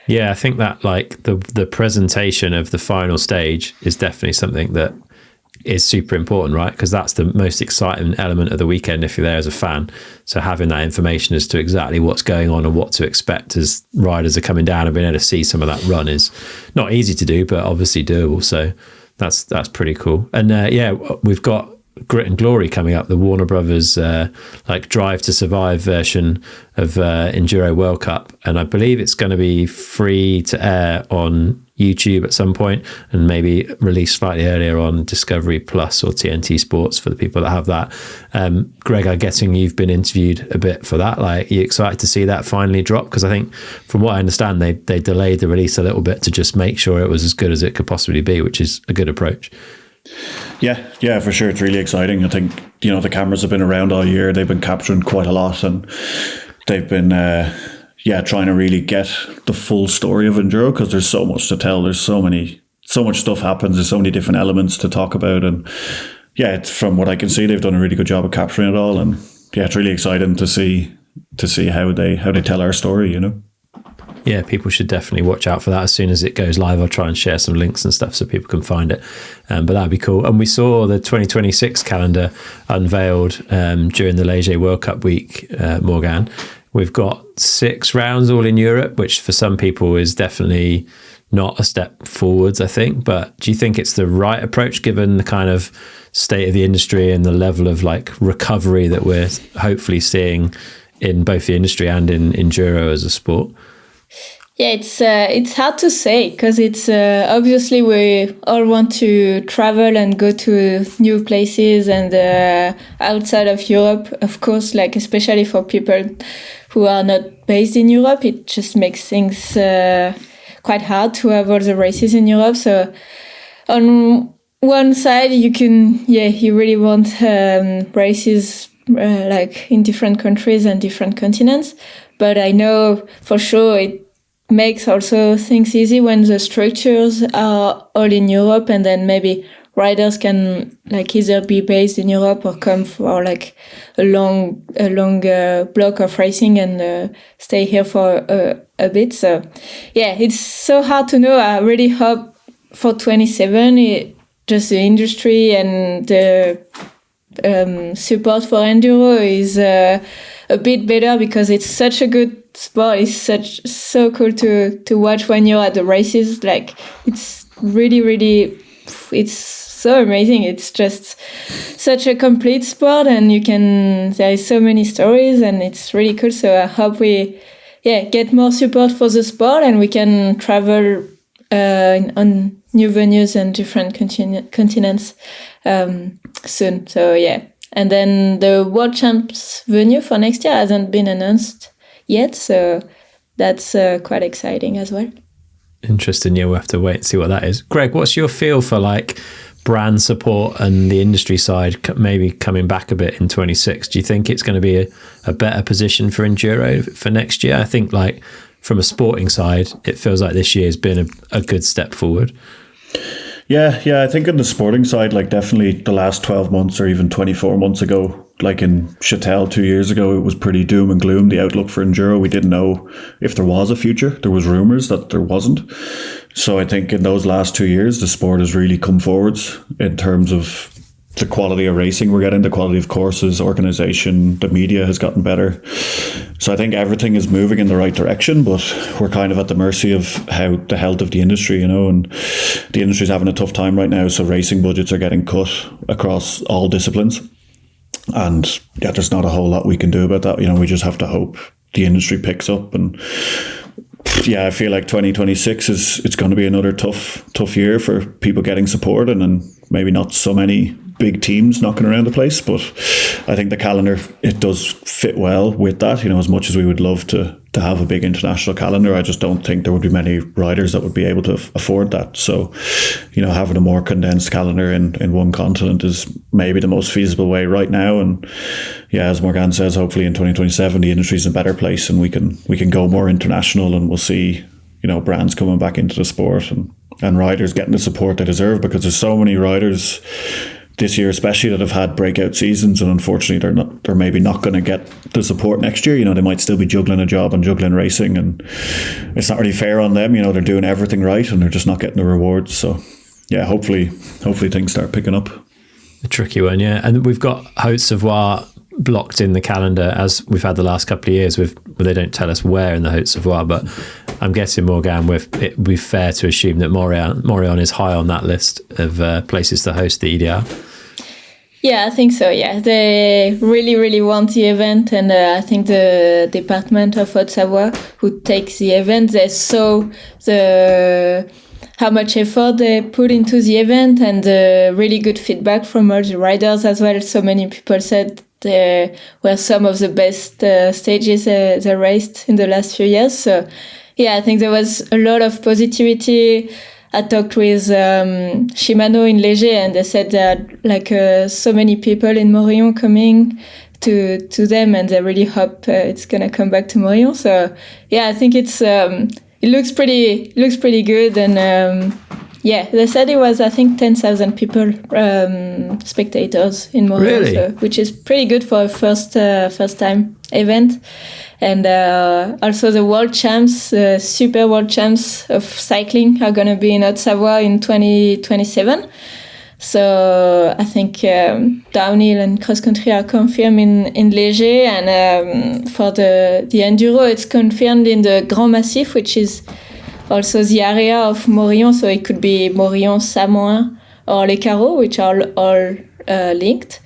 Yeah, I think that like the presentation of the final stage is definitely something that is super important, right? Because that's the most exciting element of the weekend if you're there as a fan. So having that information as to exactly what's going on and what to expect as riders are coming down and being able to see some of that run is not easy to do, but obviously doable. So that's pretty cool. And we've got Grit and Glory coming up, the Warner Brothers like Drive to Survive version of Enduro World Cup, and I believe it's going to be free to air on YouTube at some point, and maybe released slightly earlier on Discovery Plus or TNT Sports for the people that have that. Greg, I'm guessing you've been interviewed a bit for that. Like, are you excited to see that finally drop? Because I think, from what I understand, they delayed the release a little bit to just make sure it was as good as it could possibly be, which is a good approach. Yeah, for sure. It's really exciting. I think, the cameras have been around all year. They've been capturing quite a lot, and they've been trying to really get the full story of Enduro, because there's so much to tell. There's so much stuff happens. There's so many different elements to talk about, and it's, from what I can see, they've done a really good job of capturing it all. And it's really exciting to see how they tell our story. Yeah, people should definitely watch out for that. As soon as it goes live, I'll try and share some links and stuff so people can find it. But that'd be cool. And we saw the 2026 calendar unveiled during the Leger World Cup week, Morgane. We've got 6 rounds all in Europe, which for some people is definitely not a step forwards, I think. But do you think it's the right approach, given the kind of state of the industry and the level of like recovery that we're hopefully seeing in both the industry and in Enduro as a sport? Yeah, it's hard to say, because it's obviously we all want to travel and go to new places and outside of Europe, of course, like especially for people who are not based in Europe, it just makes things quite hard to have all the races in Europe. So on one side, you really want races like in different countries and different continents, but I know for sure it makes also things easy when the structures are all in Europe, and then maybe riders can like either be based in Europe or come for like a long block of racing and stay here for a bit. So it's so hard to know. I really hope for 27 just the industry and the support for Enduro is a bit better, because it's such a good sport. It's so cool to watch when you're at the races. Like, it's really, it's so amazing. It's just such a complete sport, and there is so many stories, and it's really cool. So I hope we get more support for the sport, and we can travel on new venues and different continents soon. So and then the World Champs venue for next year hasn't been announced yet, so that's quite exciting as well. Interesting. Yeah, we'll have to wait and see what that is. Greg, what's your feel for like brand support and the industry side maybe coming back a bit in 26? Do you think it's going to be a better position for Enduro for next year? I think like from a sporting side, it feels like this year has been a good step forward. Yeah, I think on the sporting side, like definitely the last 12 months or even 24 months ago, like in Châtel 2 years ago, it was pretty doom and gloom, the outlook for Enduro. We didn't know if there was a future. There was rumours that there wasn't. So I think in those last 2 years, the sport has really come forwards in terms of the quality of racing we're getting, the quality of courses, organisation, the media has gotten better. So I think everything is moving in the right direction, but we're kind of at the mercy of how the health of the industry, and the industry's having a tough time right now. So racing budgets are getting cut across all disciplines. And there's not a whole lot we can do about that. We just have to hope the industry picks up. And I feel like 2026 it's going to be another tough year for people getting support, and then maybe not so many big teams knocking around the place, but I think the calendar, it does fit well with that. As much as we would love to have a big international calendar, I just don't think there would be many riders that would be able to afford that. So, having a more condensed calendar in one continent is maybe the most feasible way right now. And as Morgane says, hopefully in 2027 the industry's in a better place and we can go more international, and we'll see brands coming back into the sport and riders getting the support they deserve, because there's so many riders this year especially that have had breakout seasons, and unfortunately they're maybe not going to get the support next year. They might still be juggling a job and juggling racing, and it's not really fair on them. They're doing everything right and they're just not getting the rewards. So hopefully things start picking up. A tricky one, and we've got Haute-Savoie blocked in the calendar, as we've had the last couple of years they don't tell us where in the Haute-Savoie, but I'm guessing, Morgane, it would be fair to assume that Morillon is high on that list of places to host the EDR. Yeah, I think so. Yeah, they really, really want the event, and I think the department of Haute-Savoie, who takes the event, they saw how much effort they put into the event, and really good feedback from all the riders as well. So many people said they were some of the best stages they raced in the last few years. So I think there was a lot of positivity. I talked with Shimano in Léger, and they said that so many people in Morillon coming to them, and they really hope it's gonna come back to Morillon. So I think it looks pretty good, and they said it was, I think, 10,000 people, spectators in Morillon, really? Which is pretty good for a first time event. And also the World Champs, Super World Champs of cycling are going to be in Haute-Savoie in 2027. So I think downhill and cross-country are confirmed in Léger, and for the Enduro, it's confirmed in the Grand Massif, which is also the area of Morillon. So it could be Morillon, Samoin, or Les Carreaux, which are all linked.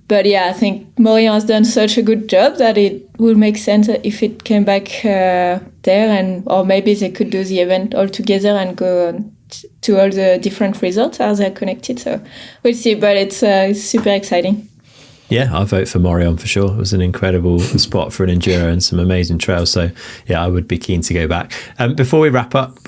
But I think Morillon has done such a good job that it would make sense if it came back there, or maybe they could do the event all together and go to all the different resorts as they're connected. So we'll see, but it's super exciting. Yeah, I vote for Morillon for sure. It was an incredible spot for an enduro and some amazing trails. So I would be keen to go back. Before we wrap up,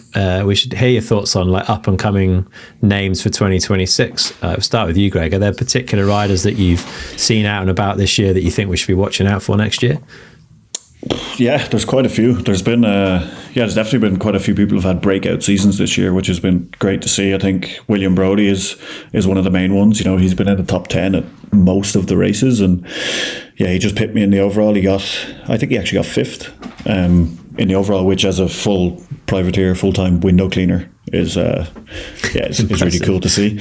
we should hear your thoughts on up and coming names for 2026. We'll start with you, Greg. Are there particular riders that you've seen out and about this year that you think we should be watching out for next year? Yeah, there's quite a few. There's been there's definitely been quite a few people who've had breakout seasons this year, which has been great to see. I think William Brodie is one of the main ones. He's been in the top 10 at most of the races, and he just pipped me in the overall. I think he actually got 5th in the overall, which as a full privateer, full-time window cleaner is it's really cool to see.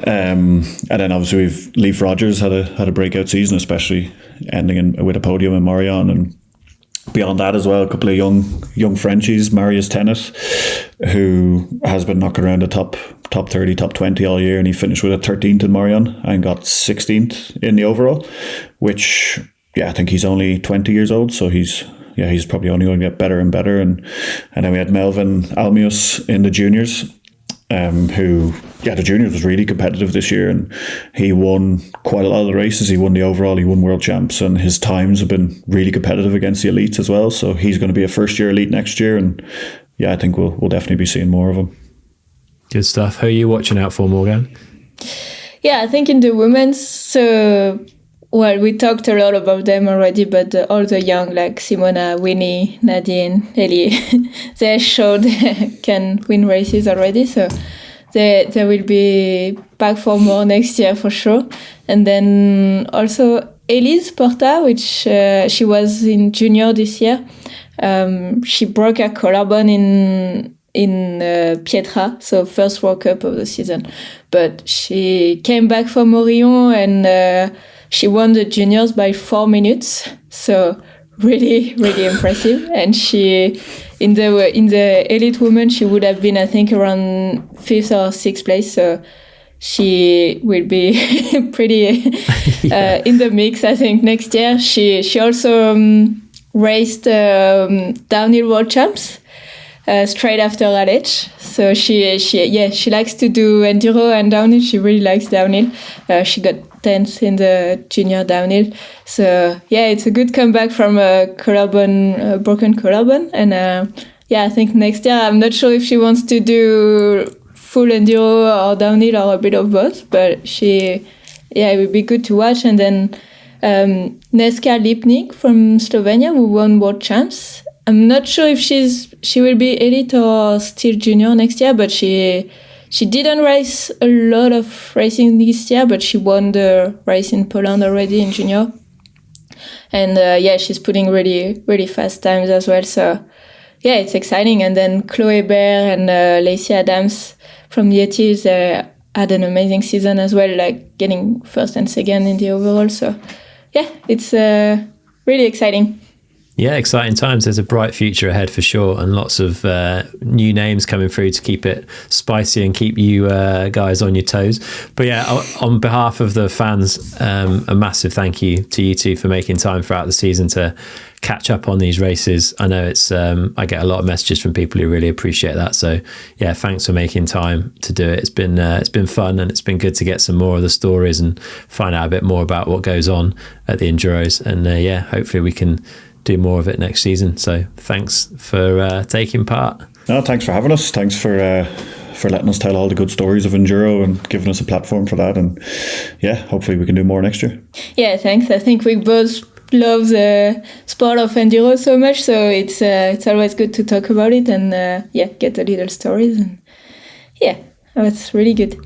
And then obviously we've Leif Rogers had a breakout season, especially ending with a podium in Morillon, and beyond that as well, a couple of young Frenchies, Marius Tenet, who has been knocking around the top 30, top 20 all year, and he finished with a 13th in Morillon and got 16th in the overall, which I think he's only 20 years old, so he's probably only going to get better and better. And then we had Melvin Almius in the juniors, who the juniors was really competitive this year, and he won quite a lot of the races. He won the overall, he won World Champs, and his times have been really competitive against the elites as well. So he's going to be a first year elite next year, and I think we'll definitely be seeing more of him. Good stuff. Who are you watching out for, Morgane? Yeah, I think in the women's, we talked a lot about them already, but all the young, like Simona, Winnie, Nadine, Ellie, they showed they can win races already. So they will be back for more next year for sure. And then also Elise Porta, which she was in junior this year. She broke her collarbone in Pietra, so first World Cup of the season. But she came back for Morillon, and she won the juniors by 4 minutes. So really, really impressive. And she, in the elite women, she would have been, I think, around 5th or 6th place. So she will be pretty in the mix, I think, next year. She also raced downhill World Champs. straight after Aletsch. So she likes to do enduro and downhill. She really likes downhill. She got 10th in the junior downhill. So yeah, it's a good comeback from a broken collarbone. And I think next year, I'm not sure if she wants to do full enduro or downhill or a bit of both, but it would be good to watch. And then Neska Lipnik from Slovenia, who won World Champs. I'm not sure if she will be elite or still junior next year, but she didn't race a lot of racing this year, but she won the race in Poland already in junior. And she's putting really, really fast times as well. So yeah, it's exciting. And then Chloe Bear and Lacey Adams from Yetis, they had an amazing season as well, like getting first and second in the overall. So yeah, it's really exciting. Yeah, exciting times. There's a bright future ahead for sure, and lots of new names coming through to keep it spicy and keep you guys on your toes. But yeah, on behalf of the fans, a massive thank you to you two for making time throughout the season to catch up on these races. I know it's I get a lot of messages from people who really appreciate that. So yeah, thanks for making time to do it. It's been fun, and it's been good to get some more of the stories and find out a bit more about what goes on at the Enduros. And hopefully we can do more of it next season. So thanks for taking part. No, thanks for having us. Thanks for letting us tell all the good stories of Enduro and giving us a platform for that. And hopefully we can do more next year. Yeah, thanks. I think we both love the sport of Enduro so much, so it's always good to talk about it and get the little stories. And it's really good.